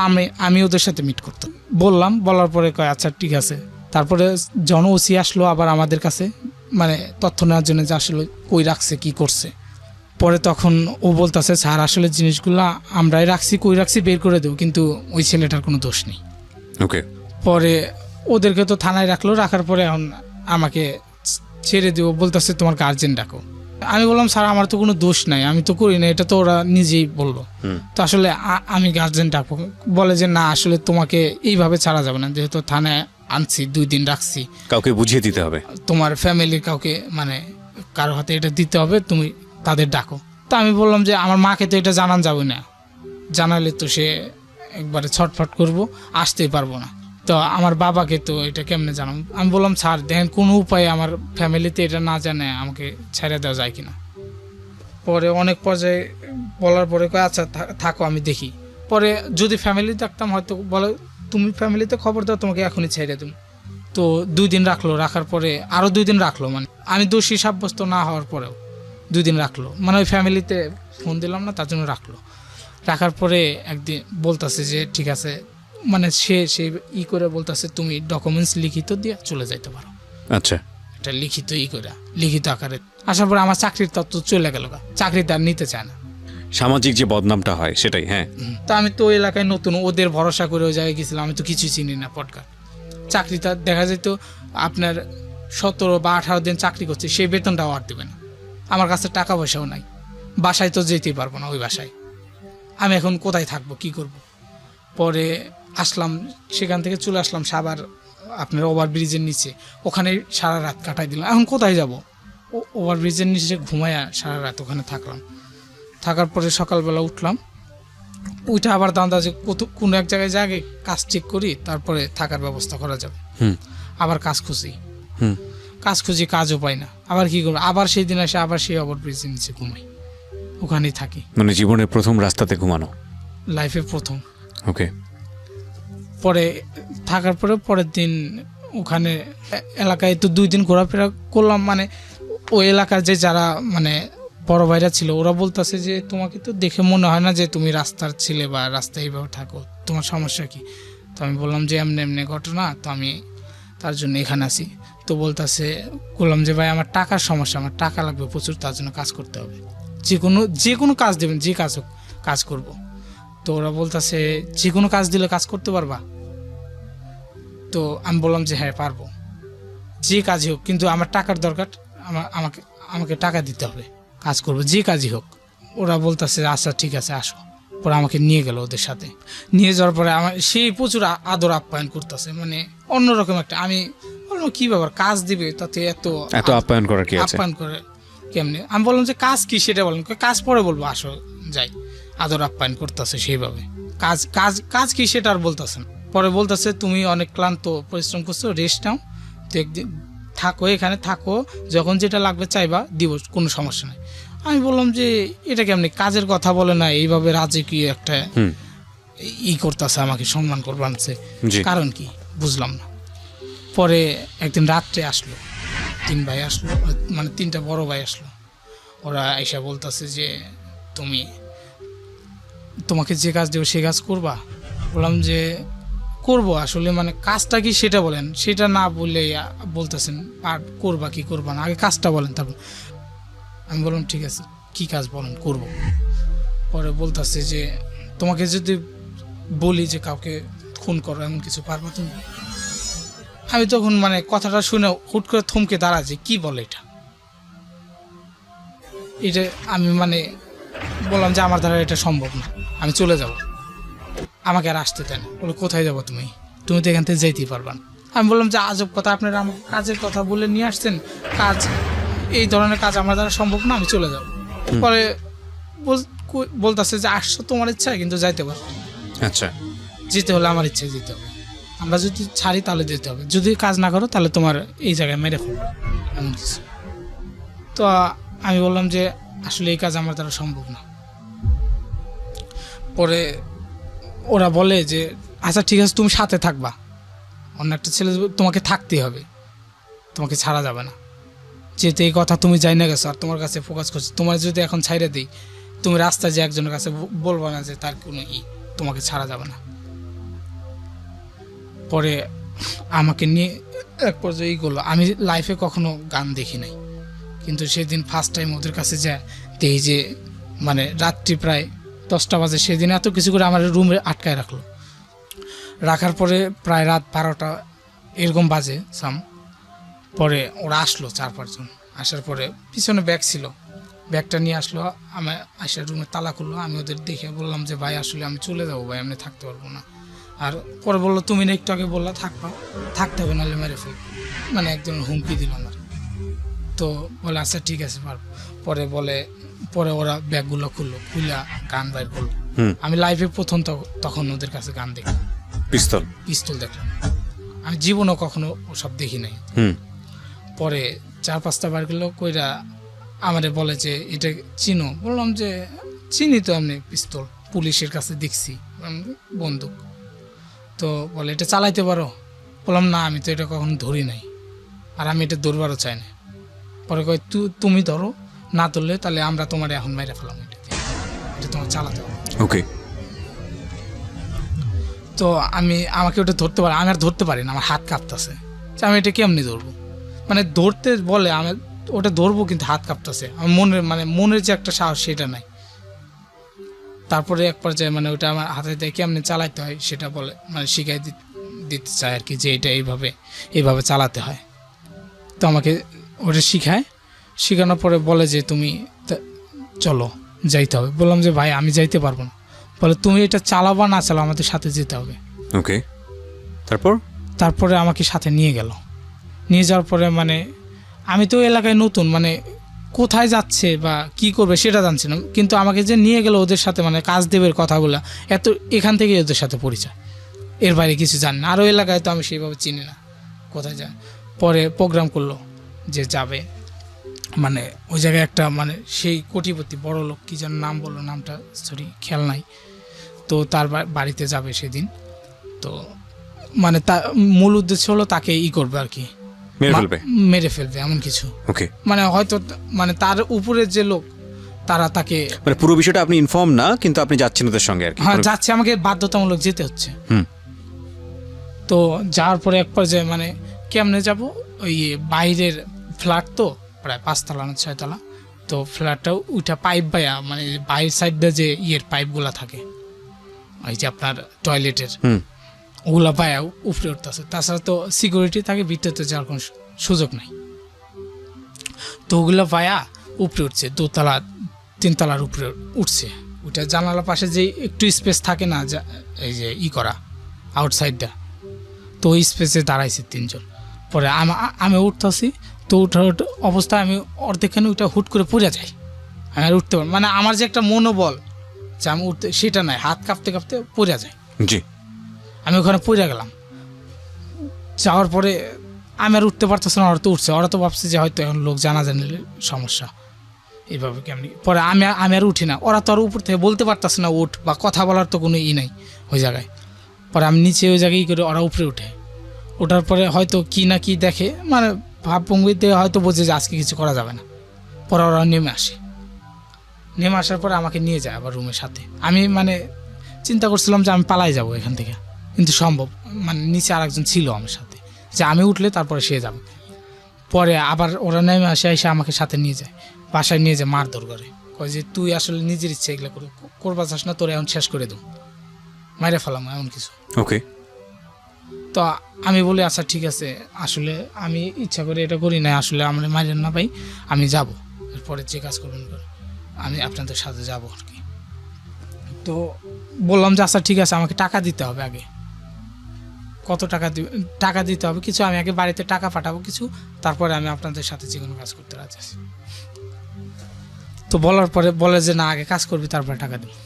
আমি ওদের সাথে মিট করতাম, বললাম, বলার পরে কয় আচ্ছা ঠিক আছে। তারপরে যখন ওসি আসলো আবার আমাদের কাছে মানে তথ্য নেওয়ার জন্য যে আসলে কই রাখছে কি করছে। পরে তখন ও বলতেছে স্যার আসলে জিনিসগুলো আমরাই রাখছি, কই রাখছি বের করে দেবো, কিন্তু ওই ছেলেটার কোনো দোষ নেই। পরে ওদেরকে তো থানায় রাখলো, রাখার পরে এখন আমাকে ছেড়ে দেবো, বলতেছে তোমার গার্জেন ডাকো। আমি বললাম স্যার আমার তো কোনো দোষ নাই, আমি তো করি না, এটা তো ওরা নিজেই বললো, তো আসলে আমি গার্জেন ডাকবো। বলে যে না আসলে তোমাকে এইভাবে ছাড়া যাবে না, যেহেতু থানায় আনছি 2 দিন রাখছি, কাউকে বুঝিয়ে দিতে হবে, তোমার ফ্যামিলির কাউকে মানে কারো হাতে এটা দিতে হবে, তুমি তাদের ডাকো। তো আমি বললাম যে আমার মাকে তো এটা জানান যাবে না, জানালে তো সে একবারে ছটফট করবো, আসতেই পারবো না, তো আমার বাবাকে তো এটা কেমনে জানাম। আমি বললাম স্যার দেখেন কোনো উপায়ে আমার ফ্যামিলিতে এটা না জানে আমাকে ছেড়ে দেওয়া যায় কিনা। পরে অনেক পর্যায়ে বলার পরে কয় আচ্ছা থাকো আমি দেখি। পরে যদি ফ্যামিলি থাকতাম হয়তো বলে তুমি ফ্যামিলিতে খবর দাও, তোমাকে এখনই ছেড়ে দেব। তো 2 দিন রাখলো, রাখার পরে আরও 2 দিন রাখলো, মানে আমি দোষী সাব্যস্ত না হওয়ার পরেও 2 দিন রাখলো, মানে ওই ফ্যামিলিতে ফোন দিলাম না তার জন্য রাখলো। রাখার পরে একদিন বলতেছে যে ঠিক আছে মানে সে করে বলতেছে তুমি ডকুমেন্টস লিখিত দিয়ে চলে যাইতে পারো। আচ্ছা, এটা লিখিত করে লিখিত আকারে আসার পরে আমার চাকরির তত্ত্ব চলে গেল, চাকরিতে আর নিতে চায় না। সামাজিক যে বদনামটা হয় সেটাই। হ্যাঁ, তো আমি তো ওই এলাকায় নতুন, ওদের ভরসা করে ওই জায়গায় গেছিলাম, আমি তো কিছুই চিনি না পটকার। চাকরিটা দেখা যেত আপনার 17 বা 18 দিন চাকরি করছে, সেই বেতনটাও আর দেবে না। আমার কাছে টাকা পয়সাও নাই, বাসায় তো যেতেই পারবো না, ওই বাসায় আমি এখন কোথায় থাকবো, কি করব। পরে আসলাম, সেখান থেকে চলে আসলাম সাভার আপনার ওভারব্রিজের নিচে, ওখানে সারা রাত কাটাই দিলাম। এখন কোথায় যাব, ওভারব্রিজের নিচে ঘুমায়া সারা রাত ওখানে থাকলাম। থাকার পরে সকালবেলা উঠলাম, ওইটা আবার দান্দা যে কোনো এক জায়গায় যাগে কাজ চেক করি, তারপরে থাকার ব্যবস্থা করা যাবে। আবার কাজ খুঁজি, কাজও পাই না, আবার কি করবো, আবার সেই দিন এসে আবার সেই ওভারব্রিজের নিচে ঘুমাই, ওখানেই থাকি। মানে জীবনের প্রথম রাস্তাতে ঘুমানো, লাইফে প্রথম। ওকে। পরে থাকার পরে পরের দিন ওখানে এলাকায় তো 2 দিন ঘোরাফেরা করলাম। মানে ওই এলাকার যে যারা মানে বড় ভাইরা ছিল, ওরা বলতেছে যে তোমাকে তো দেখে মনে হয় না যে তুমি রাস্তার ছেলে বা রাস্তায় এইভাবে থাকো, তোমার সমস্যা কি? তো আমি বললাম যে এমনি এমনি ঘটনা, তো আমি তার জন্য এখানে আছি। তো বললাম যে ভাই আমার টাকার সমস্যা, আমার টাকা লাগবে প্রচুর, তার জন্য কাজ করতে হবে, যে কোনো কাজ দেবেন, যে কাজ হোক কাজ করব। তো ওরা বলতেছে যে কোনো কাজ দিলে কাজ করতে পারবা? তো আমি বললাম যে হ্যাঁ পারবো, যে কাজই হোক, কিন্তু আমার টাকার দরকার, আমাকে টাকা দিতে হবে, কাজ করবো যে কাজই হোক। ওরা বলতেছে আচ্ছা ঠিক আছে আসো। পরে আমাকে নিয়ে গেল, ওদের সাথে নিয়ে যাওয়ার পরে আমার সেই প্রচুর আদর আপ্যায়ন করতেছে, মানে অন্যরকম একটা। আমি বললাম কি ব্যাপার, কাজ দিবে তাতে এত আপ্যায়ন করার কি আছে? আপ্যায়ন করে কেমনে? আমি বললাম যে কাজ কি সেটা বলেন। কাজ পরে বলবো, আসো যাই। আদর আপ্যায়ন করতেছে সেইভাবে। কাজ কাজ কাজ কি সেটা আর বলতেছে না। পরে বলতেছে তুমি অনেক ক্লান্ত পরিশ্রম করছো, রেস্ট নাও, তো একদিন থাকো, এখানে থাকো, যখন যেটা লাগবে চাইবা দিব, কোনো সমস্যা নাই। আমি বললাম যে এটা কেমনি কাজের কথা বলে না, এইভাবে রাজকীয় একটা করতেছে, আমাকে সম্মান করবানছে, কারণ কি বুঝলাম না। পরে একদিন রাত্রে আসলো, 3 ভাই আসলো, মানে 3টা বড় ভাই আসলো। ওরা এসে বলতেছে যে তোমাকে যে কাজ দেবো সেই কাজ করবা? বললাম যে করবো, আসলে মানে কাজটা কি সেটা বলেন, সেটা না বলে বলতেছেন আর করবা কি করবা না, আগে কাজটা বলেন তারপর। আমি বললাম ঠিক আছে কি কাজ বলেন, করব। পরে বলতেছে যে তোমাকে যদি বলি যে কাউকে খুন করো এমন কিছু পারবা তুমি? আমি তখন মানে কথাটা শুনে হুট করে থমকে দাঁড়াচ্ছি, কি বলে এটা আমি মানে বললাম যে আমার দ্বারা এটা সম্ভব না, আমি চলে যাব, আমাকে আর আসতে দেন। বলে কোথায় যাবো তুমি তো এখান থেকে যেতেই পারবা না। আমি বললাম যে আজব কথা, আপনারা আমার কাজের কথা বলে নিয়ে আসছেন, কাজ এই ধরনের কাজ আমার দ্বারা সম্ভব না, আমি চলে যাব। পরে বলতেছে যে আসছো তোমার ইচ্ছা, কিন্তু যাইতে পারো। আচ্ছা, যেতে হলে আমার ইচ্ছায় যেতে হবে, আমরা যদি ছাড়ি তাহলে যেতে হবে, যদি কাজ না করো তাহলে তোমার এই জায়গায় মেরে ফেলবো, এমন কিছু। তো আমি বললাম যে আসলে এই কাজ আমার দ্বারা সম্ভব না। পরে ওরা বলে যে আচ্ছা ঠিক আছে তুমি সাথে থাকবা, অন্য একটা ছেলে তোমাকে থাকতেই হবে, তোমাকে ছাড়া যাবে না, যেহেতু এই কথা তুমি যাই না গেছো আর তোমার কাছে ফোকাস করছো, তোমার যদি এখন ছাইড়ে দিই, তুমি রাস্তায় যে একজনের কাছে বলবা না যে তার কোনো তোমাকে ছাড়া যাবে না। পরে আমাকে নিয়ে এক পর্যায়ে করলো। আমি লাইফে কখনো গান দেখি নাই, কিন্তু সেদিন ফার্স্ট টাইম ওদের কাছে যা দেখি যে মানে রাত্রি প্রায় 10টা বাজে, সেদিন এত কিছু করে আমার রুমে আটকায় রাখার পরে প্রায় রাত 12টা এরকম বাজে সাম। পরে ওরা আসলো 4-5 জন, আসার পরে পিছনে ব্যাগ ছিল, ব্যাগটা নিয়ে আসলো, আমার আসার রুমে তালা খুললো। আমি ওদের দেখে বললাম যে ভাই আসলে আমি চলে যাবো ভাই, এমনি থাকতে পারবো না। আর পরে বললো তুমি না একটু আগে বললা থাকতে হবে নাহলে মেরে ফেলবো, মানে একজন হুমকি দিল আমার। তো বলে আচ্ছা ঠিক আছে পারবো। পরে ওরা ব্যাগগুলো খুললা গান বাইর করলো। আমি লাইফে প্রথম তখন ওদের কাছে গান দেখলাম, পিস্তল দেখলাম, আমি জীবনও কখনো ওসব দেখি নাই। পরে 4-5টা বার গেল কইরা আমারে বলে যে এটা চিনো? বললাম যে চিনি তো, এমনি পিস্তল পুলিশের কাছে দেখছি, বন্দুক। তো বলে এটা চালাইতে পারো? বললাম না আমি তো এটা কখনো ধরি নাই, আর আমি এটা ধরবারও চাই না। পরে কয় তুমি ধরো, না ধরলে তাহলে আমরা তোমার এখন মেরে ফেলাম, এটা তোমার চালাতে হবে। ওকে। তো আমাকে ওটা ধরতে পারি, আমি আর ধরতে পারি না, আমার হাত কাঁপতেছে যে আমি এটা কেমনি ধরবো, মানে ধরতে বলে আমি ওটা ধরবো কিন্তু হাত কাঁপতেছে, আমার মনের যে একটা সাহস সেটা নাই। তারপরে এক পর্যায়ে মানে ওটা আমার হাতে দিয়ে কেমনি চালাতে হয় সেটা বলে, মানে শিখাই দিতে চায় আর কি, যে এটা এইভাবে চালাতে হয়। তো আমাকে ওটা শেখানোর পরে বলে যে তুমি চলো যাইতে হবে। বললাম যে ভাই আমি যাইতে পারবো না। বলে তুমি এটা চালাবা না চালাও, আমাদের সাথে যেতে হবে। ওকে, তারপরে আমাকে সাথে নিয়ে গেল। নিয়ে যাওয়ার পরে মানে আমি তো এলাকায় নতুন, মানে কোথায় যাচ্ছে বা কি করবে সেটা জানছি না, কিন্তু আমাকে যে নিয়ে গেল ওদের সাথে, মানে কাজ দেবের কথাগুলো এখান থেকে ওদের সাথে পরিচয়, এর বাইরে কিছু জানি না। আরও এলাকায় তো আমি সেইভাবে চিনি না কোথায় যায়। পরে প্রোগ্রাম করলো যে যাবে, মানে ওই জায়গায় একটা মানে সেই কোটিপতি বড় লোক, কি যেন নাম বললো, নামটা সরি খেয়াল নাই। তো তার বাড়িতে যাবে সেদিন। তো মানে তার মূল উদ্দেশ্য হলো তাকে করবে আর কি, মেরে ফেলবে এমন কিছু। ওকে, মানে হয়তো মানে তার উপরের যে লোক তারা তাকে, মানে পুরো বিষয়টা আপনি ইনফর্ম না, কিন্তু আপনি যাচ্ছেন ওদের সঙ্গে আর কি। হ্যাঁ যাচ্ছে, আমাকে বাধ্যতামূলক যেতে হচ্ছে। তো যাওয়ার পরে এক পর্যায়ে মানে কেমনে যাব, ওই বাইরের ফ্ল্যাট তো প্রায় 5 তলা না 6 তলা, তো ফ্ল্যাটটাও ওইটা পাইপ বাইয়া, মানে বাইরের সাইডটা যে পাইপগুলা থাকে ওই যে আপনার টয়লেটের, ওগুলা পায়া উপরে উঠতেছে। তাছাড়া তো সিকিউরিটি থাকে, ভিতরে যাওয়ার কোনো সুযোগ নাই। তো ওগুলা পায়া উপরে উঠছে, 2 তলা 3 তলার উপরে উঠছে। ওইটা জানালার পাশে যে একটু স্পেস থাকে না, এই যে করা আউটসাইডটা, তো ওই স্পেসে দাঁড়াইছে 3 জন। পরে আমি উঠতেছি, তো উঠার অবস্থায় আমি অর্ধেকখানে ওইটা হুট করে পড়ে যাই, আমি আর উঠতে পারি, মানে আমার যে একটা মনোবল যে আমি উঠতে সেটা নাই, হাত কাঁপতে কাঁপতে পড়ে যায়। জি, আমি ওখানে পড়ে গেলাম। যাওয়ার পরে আমি আর উঠতে পারতেছি না, ওরা তো উঠছে, ওরা তো ভাবছে যে হয়তো এখন লোক জানা জানলে সমস্যা এইভাবে কেমনি। পরে আমি আর উঠি না, ওরা তো আর উপর থেকে বলতে পারতেছে না উঠ, বা কথা বলার তো কোনো নাই ওই জায়গায়। পরে আমি নিচে ওই জায়গায় করে, ওরা উপরে উঠে। ওঠার পরে হয়তো কি না কি দেখে, মানে ভাবভঙ্গিতে হয়তো বোঝে যে আজকে কিছু করা যাবে না। পরে ওরা নেমে আসার পরে আমাকে নিয়ে যায় আবার রুমের সাথে। আমি মানে চিন্তা করছিলাম যে আমি পালাই যাব এখান থেকে, কিন্তু সম্ভব মানে নিচে আরেকজন ছিল আমার সাথে, যে আমি উঠলে তারপরে সে যাবে। পরে আবার ওরা নেমে এসে আমাকে সাথে নিয়ে যায়, বাসায় নিয়ে যায় মারধর করে, কয় যে তুই আসলে নিজের ইচ্ছে এগুলো করবা চাস না, তোর এখন শেষ করে দেব, মাইরে ফেলাম এমন কিছু। ওকে, তো আমি বলি আচ্ছা ঠিক আছে, আসলে আমি ইচ্ছা করে এটা করি না, আসলে আমরা মাইরেন না ভাই, আমি যাব, এরপরে যে কাজ করবেন আমি আপনাদের সাথে যাব আর কি। তো বললাম যে আচ্ছা ঠিক আছে, আমাকে টাকা দিতে হবে আগে। কত টাকা দিতে হবে কিছু, আমি আগে বাড়িতে টাকা পাঠাবো কিছু, তারপরে আমি আপনাদের সাথে যে কোনো কাজ করতে রাজি আছি। তো বলার পরে বলে যে না, আগে কাজ করবি তারপরে টাকা দিবি,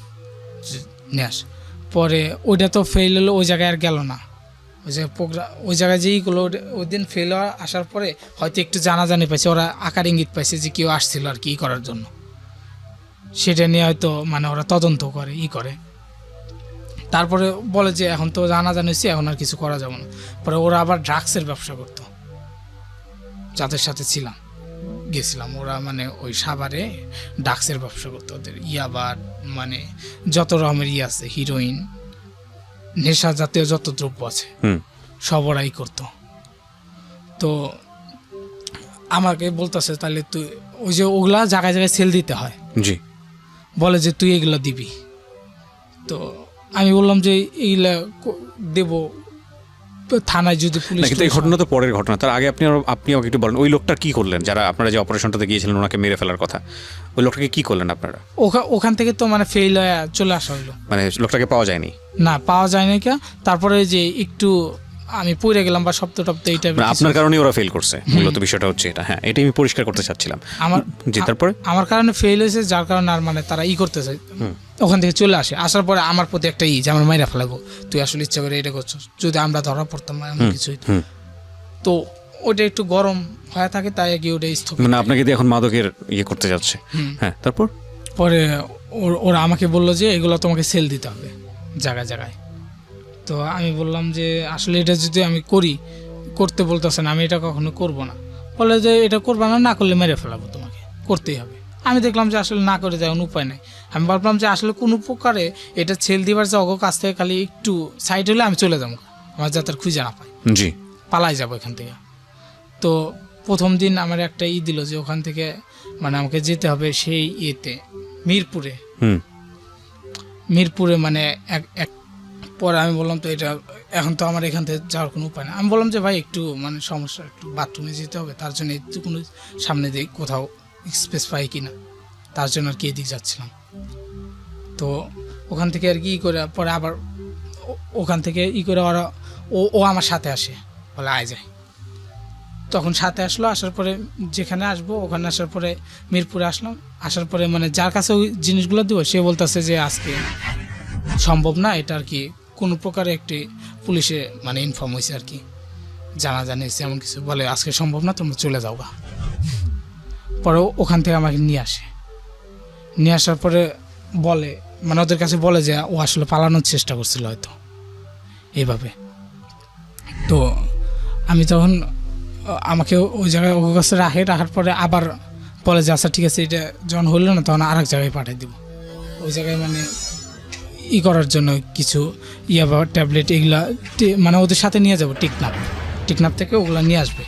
নিয়ে আস। পরে ওইটা তো ফেল হলো, ওই জায়গায় আর গেল না। ওই জায়গায় যেই গুলো ওই দিন ফেল আসার পরে হয়তো একটু জানাজানি পাইছে, ওরা আকার ইঙ্গিত পাইছে যে কেউ আসছিল আর কি করার জন্য, সেটা নিয়ে হয়তো মানে ওরা তদন্ত করে তারপরে বলে যে এখন তো জানাজানি হয়েছে, এখন আর কিছু করা যাবে না। পরে ওরা আবার ড্রাগসের ব্যবসা করতো, যাদের সাথে গেছিলাম ওরা মানে ওই সাভারে ড্রাগসের ব্যবসা করতো। ওদের ইয়াবা মানে যত রকমের আছে, হিরোইন, নেশা জাতীয় যত দ্রব্য আছে সব ওরাই করতো। তো আমাকে বলতেছে তাহলে তুই ওই যে ওগুলা জায়গায় জায়গায় সেল দিতে হয়, জি, বলে যে তুই এগুলো দিবি। তো আমি বললাম যে এইগুলা দেব থানায়, যদি পুলিশ। কিন্তু এই ঘটনা তো পরের ঘটনা, তার আগে আপনি আমাকে একটু বলেন ওই লোকটা কি করলেন, যারা আপনারা যে অপারেশনটাতে গিয়েছিলেন ওনাকে মেরে ফেলার কথা, ওই লোকটাকে কি করলেন আপনারা? ওখান থেকে তো মানে ফেল হয়ে চলে আসা হইলো, মানে লোকটাকে পাওয়া যায়নি? না, পাওয়া যায়নি। তারপরে যে একটু আমি পড়ে গেলাম বা শব্দ টব্দ এইটা, আপনার কারণে ওরা ফেল করছে, মূলত বিষয়টা হচ্ছে এটা। হ্যাঁ, এটাই আমি পরিষ্কার করতে চাচ্ছিলাম। তারপরে আমার কারণে ফেল হয়েছে, যার কারণে আর মানে তারা করতে চাই, ওখান থেকে চলে আসে। আসার পরে আমার প্রতি একটা যে আমার মাইরা ফেলাবো, তুই আসলে ইচ্ছা করে এটা করছো, যদি আমরা ধরা পড়তাম এমন কিছু। তো ওটা একটু গরম হয়ে থাকে, তাই কি ওটা স্থগিত, মানে আপনাকে দিয়ে এখন মাদকের করতে যাচ্ছে। হ্যাঁ, তারপর পরে ওরা আমাকে বললো যে এগুলো তোমাকে সেল দিতে হবে জায়গায় জায়গায়। তো আমি বললাম যে আসলে এটা যদি আমি করতে বলতেছেন, আমি এটা কখনো করব না। বলে যে এটা করবা না, না করলে মেরে ফেলাবো, তোমাকে করতেই হবে। আমি দেখলাম যে আসলে না করে দেওয়ার উপায় নেই। আমি ভাবলাম যে আসলে কোনো প্রকারে এটা ছেল দিবার যে অগ কাছ থেকে খালি একটু সাইড হলে আমি চলে যাবো, আমার যাতে আর খুঁজে না পাই, জি, পালাই যাবো এখান থেকে। তো প্রথম দিন আমার একটা দিল যে ওখান থেকে মানে আমাকে যেতে হবে সেই ইয়েতে মিরপুরে। মিরপুরে মানে এক পরে আমি বললাম তো এটা এখন তো আমার এখান থেকে যাওয়ার কোনো উপায় না। আমি বললাম যে ভাই একটু মানে সমস্যা, একটু বাথরুমে যেতে হবে, তার জন্য একটু কোনো সামনে দিয়ে কোথাও স্পেস পাই কিনা, তার জন্য আর কি এদিক যাচ্ছিলাম। তো ওখান থেকে আর কি করে পরে আবার ওখান থেকে করে ওরা ও আমার সাথে আসে, বলে আয় যায়। তখন সাথে আসলো, আসার পরে যেখানে আসবো ওখানে আসার পরে মিরপুরে আসলাম। আসার পরে মানে যার কাছে ওই জিনিসগুলো দিব সে বলতেছে যে আজকে সম্ভব না, এটা আর কি কোনো প্রকারে একটি পুলিশে মানে ইনফর্ম হয়েছে আর কি, জানাজানি হয়েছে এমন কিছু, বলে আজকে সম্ভব না, তোমরা চলে যাও গা। পরে ওখান থেকে আমাকে নিয়ে আসে, নিয়ে আসার পরে বলে মানে ওদের কাছে বলে যে ও আসলে পালানোর চেষ্টা করছিল হয়তো এইভাবে। তো আমি তখন আমাকে ওই জায়গায় ওর কাছে রাখার পরে আবার বলে যে আচ্ছা ঠিক আছে, এটা যখন হইলো না তখন আরেক জায়গায় পাঠিয়ে দিব, ওই জায়গায় মানে করার জন্য কিছু বা ট্যাবলেট এগুলা মানে ওদের সাথে নিয়ে যাবো, টিকনাপ থেকে ওগুলা নিয়ে আসবে,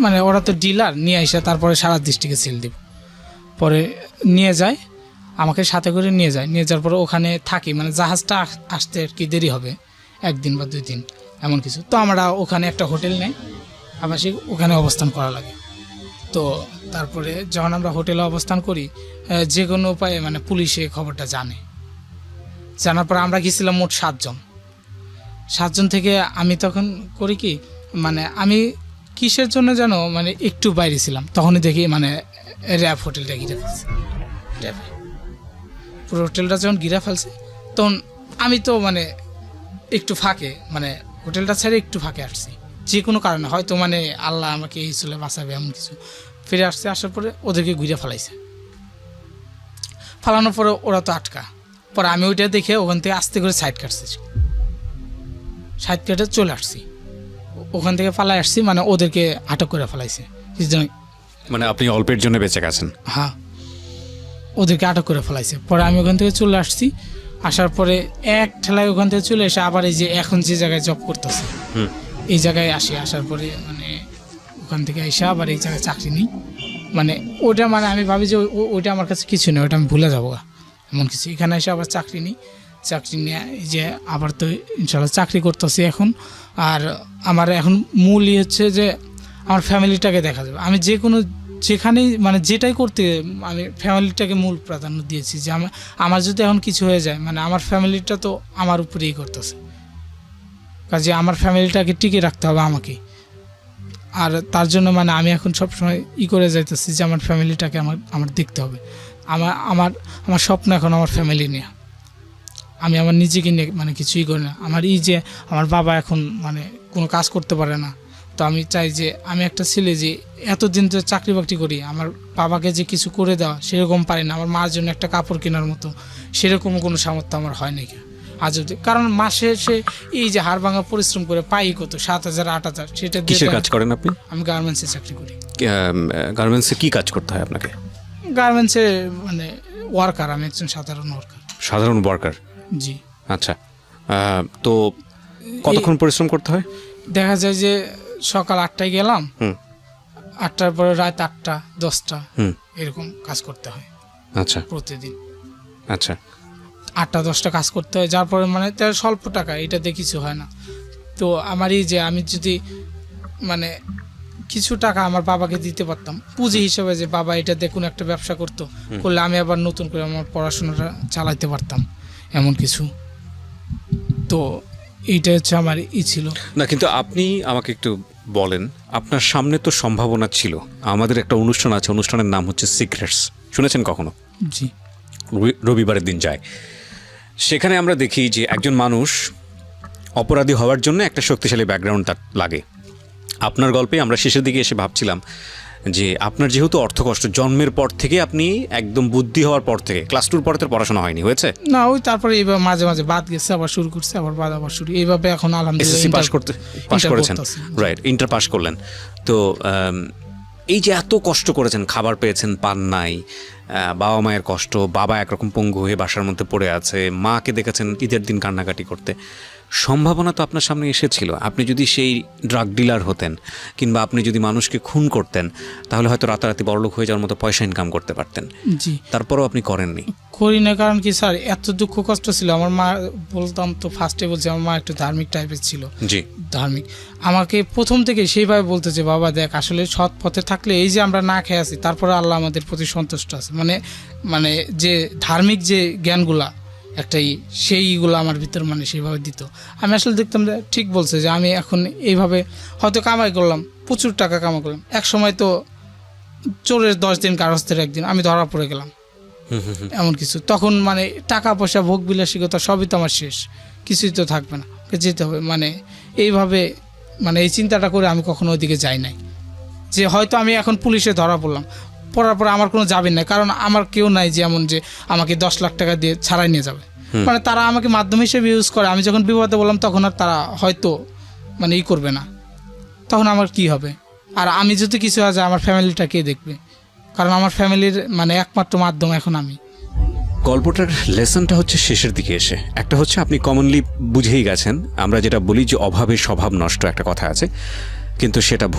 মানে ওরা তো ডিলার, নিয়ে এসে তারপরে সারা ডিস্ট্রিক্টে সেল দিব। পরে নিয়ে যায়, আমাকে সাথে করে নিয়ে যায়, নিয়ে যাওয়ার পরে ওখানে থাকি, মানে জাহাজটা আসতে আর কি দেরি হবে 1 দিন বা 2 দিন এমন কিছু। তো আমরা ওখানে একটা হোটেল নেই আবাসিক, ওখানে অবস্থান করা লাগে। তো তারপরে যখন আমরা হোটেলে অবস্থান করি যে কোনো উপায়ে মানে পুলিশে খবরটা জানার পর আমরা গেছিলাম মোট 7 জন থেকে আমি তখন করি কি মানে আমি কিসের জন্য যেন মানে একটু বাইরে ছিলাম, তখনই দেখি মানে র্যাব হোটেলটা ঘিরে ফেলছে। পুরো হোটেলটা যখন ঘিরে ফেলছে তখন আমি তো মানে একটু ফাঁকে মানে হোটেলটা ছেড়ে একটু ফাঁকে আসছি, যে কোনো কারণে হয়তো মানে আল্লাহ আমাকে এই চলে বাঁচাবে এমন কিছু। ফিরে আসছে, আসার পরে ওদেরকে ঘুরে ফেলাইছে, ফালানোর পরে ওরা তো আটকা। পরে আমি ওইটা দেখে ওখান থেকে আস্তে করে সাইড কেটে চলে আসছি, ওখান থেকে পালাই আসছি, মানে ওদেরকে আটক করে ফেলাইছে। মানে আপনি অল্পের জন্য বেঁচে গেছেন? হ্যাঁ, ওদেরকে আটক করে ফেলাইছে। পরে আমি ওখান থেকে চলে আসছি, আসার পরে এক ঠেলায় ওখান থেকে চলে এসে আবার এই যে এখন যে জায়গায় জব করতেছে এই জায়গায় আসি। আসার পরে মানে ওখান থেকে এসে আবার এই জায়গায় চাকরি নিই, মানে ওটা মানে আমি ভাবি যে ওইটা আমার কাছে কিছু নেই, ওটা আমি ভুলে যাবো এমন কিছু। এখানে এসে আবার চাকরি নিই, চাকরি নিয়ে এই যে আবার তো ইনশাল্লাহ চাকরি করতেছি এখন। আর আমার এখন মূলই হচ্ছে যে আমার ফ্যামিলিটাকে দেখা যাবে। আমি যে কোনো যেখানেই মানে যেটাই করতে আমি ফ্যামিলিটাকে মূল প্রাধান্য দিয়েছি, যে আমার যদি এখন কিছু হয়ে যায় মানে আমার ফ্যামিলিটা তো আমার উপরেই করতেছে, কাজে আমার ফ্যামিলিটাকে টিকে রাখতে হবে আমাকে। আর তার জন্য মানে আমি এখন সবসময় করে যাইতেছি যে আমার ফ্যামিলিটাকে আমার দেখতে হবে। আমার স্বপ্ন এখন আমার ফ্যামিলি নিয়ে, আমি আমার নিজেকে নিয়ে মানে কিছুই করি না। আমার যে আমার বাবা এখন মানে কোনো কাজ করতে পারে না, তো আমি চাই যে আমি একটা ছেলে যে এতদিন তো চাকরি বাকরি করি, আমার বাবাকে যে কিছু করে দেওয়া সেরকম পারি না, আমার মার জন্য একটা কাপড় কেনার মতো সেরকম কোনো সামর্থ্য আমার হয় নাকি আজ অব্দি। কারণ মাসে সে এই যে হাড় ভাঙা পরিশ্রম করে পাই কত 7,000 8,000, সেটা কিসের কাজ করেন আপনি? আমি গার্মেন্টসে চাকরি করি। গার্মেন্টসে কি কাজ করতে হয় আপনাকে? গার্মেন্টসে মানে ওয়ার্কার, আমি একজন সাধারণ ওয়ার্কার। জি। আচ্ছা, তো কতক্ষণ পরিশ্রম করতে হয়? দেখা যায় যে সকাল 8টায় গেলাম, 8টার পরে রাত 8টা 10টা এরকম কাজ করতে হয়। আচ্ছা, প্রতিদিন। আচ্ছা, 8টা 10টা কাজ করতে হয়, যার পরে মানে তার স্বল্প টাকা, এটাতে কিছু হয় না। তো আমারই যে আমি যদি মানে কিছু টাকা আমার বাবাকে দিতে পারতাম পুঁজি হিসেবে, যে বাবা এটাতে কোনো একটা ব্যবসা করলে আমি আবার নতুন করে আমার পড়াশোনাটা চালাইতে পারতাম এমন কিছু। তো এইটা হচ্ছে আমার ছিল না। কিন্তু আপনি আমাকে একটু বলেন, আপনার সামনে তো সম্ভাবনা ছিল। আমাদের একটা অনুষ্ঠান আছে, অনুষ্ঠানের নাম হচ্ছে সিক্রেটস, শুনেছেন কখনো? জি। রবিবারের দিন যায়, সেখানে আমরা দেখি যে একজন মানুষ অপরাধী হওয়ার জন্য একটা শক্তিশালী ব্যাকগ্রাউন্ড তার লাগে। আপনার গল্পে আমরা শেষের দিকে এসে ভাবছিলাম যে আপনার যেহেতু অর্থকষ্ট জন্মের পর থেকে, আপনি একদম বুদ্ধি হওয়ার পর থেকে ক্লাস 2 পরে তো পড়াশোনা হয়নি, হয়েছে না, ওই তারপরে এইভাবে মাঝে মাঝে বাদ গেছে, আবার শুরু করছে, আবার শুরু, এইভাবে এখন আলহামদুলিল্লাহ পাস করেছেন, রাইট, ইন্টার পাস করলেন। তো এই যে এত কষ্ট করেছেন, খাবার পেয়েছেন, পান নাই, বাবা মায়ের কষ্ট, বাবা একরকম পঙ্গু হয়ে বাসার মধ্যে পড়ে আছে, মাকে দেখেছেন ঈদের দিন কান্নাকাটি করতে, সম্ভাবনা তো আপনার সামনে এসেছিল। আপনি যদি সেই ড্রাগ ডিলার হতেন কিংবা আপনি যদি মানুষকে খুন করতেন, তাহলে হয়তো রাতারাতি বড়লোক হয়ে যাওয়ার মতো পয়সা ইনকাম করতে পারতেন। জি, তারপরেও আপনি করেননি। করি না, কারণ কি স্যার, এত দুঃখ কষ্ট ছিল। আমার মা, বলতাম তো ফার্স্টে বলছি, আমার মা একটু ধার্মিক টাইপের ছিল। জি, ধার্মিক আমাকে প্রথম থেকে সেইভাবে বলতেছে, বাবা দেখ, আসলে সৎ পথে থাকলে এই যে আমরা না খেয়ে আছি, তারপরে আল্লাহ আমাদের প্রতি সন্তুষ্ট আছে। মানে মানে যে ধার্মিক যে জ্ঞানগুলা একটাই, সেইগুলো আমার ভিতর মানে সেইভাবে দিত। আমি আসলে দেখতাম যে ঠিক বলছে, যে আমি এখন এইভাবে হয়তো কামাই করলাম, প্রচুর টাকা কামাই করলাম, এক সময় তো চোরের 10 দিন কারস্থের একদিন আমি ধরা পড়ে গেলাম, এমন কিছু। তখন মানে টাকা পয়সা, ভোগ বিলাসিকতা সবই তো আমার শেষ, কিছুই তো থাকবে না, যেতে হবে। মানে এইভাবে মানে এই চিন্তাটা করে আমি কখনো ওইদিকে যাই নাই, যে হয়তো আমি এখন পুলিশে ধরা পড়লাম, পড়ার পরে আমার কোনো যাবেন নাই, কারণ আমার কেউ নাই যে এমন যে আমাকে 10 লাখ টাকা দিয়ে ছাড়াই নিয়ে যাবে। মানে তারা আমাকে মাধ্যম হিসেবে ইউজ করে। আমি যখন বিপদে বললাম, তখন আর তারা হয়তো মানে ই করবে না, তখন আমার কি হবে? আর আমি যদি কিছু হয়ে যায়, আমার ফ্যামিলিটা কে দেখবে? কারণ আমার ফ্যামিলির মানে একমাত্র মাধ্যম এখন আমি। গল্পটার লেসনটা হচ্ছে শেষের দিকে এসে। একটা হচ্ছে আপনি কমনলি বুঝেই গেছেন, আমরা যেটা বলি যে অভাবে স্বভাব নষ্ট, একটা কথা আছে, কিন্তু সেটা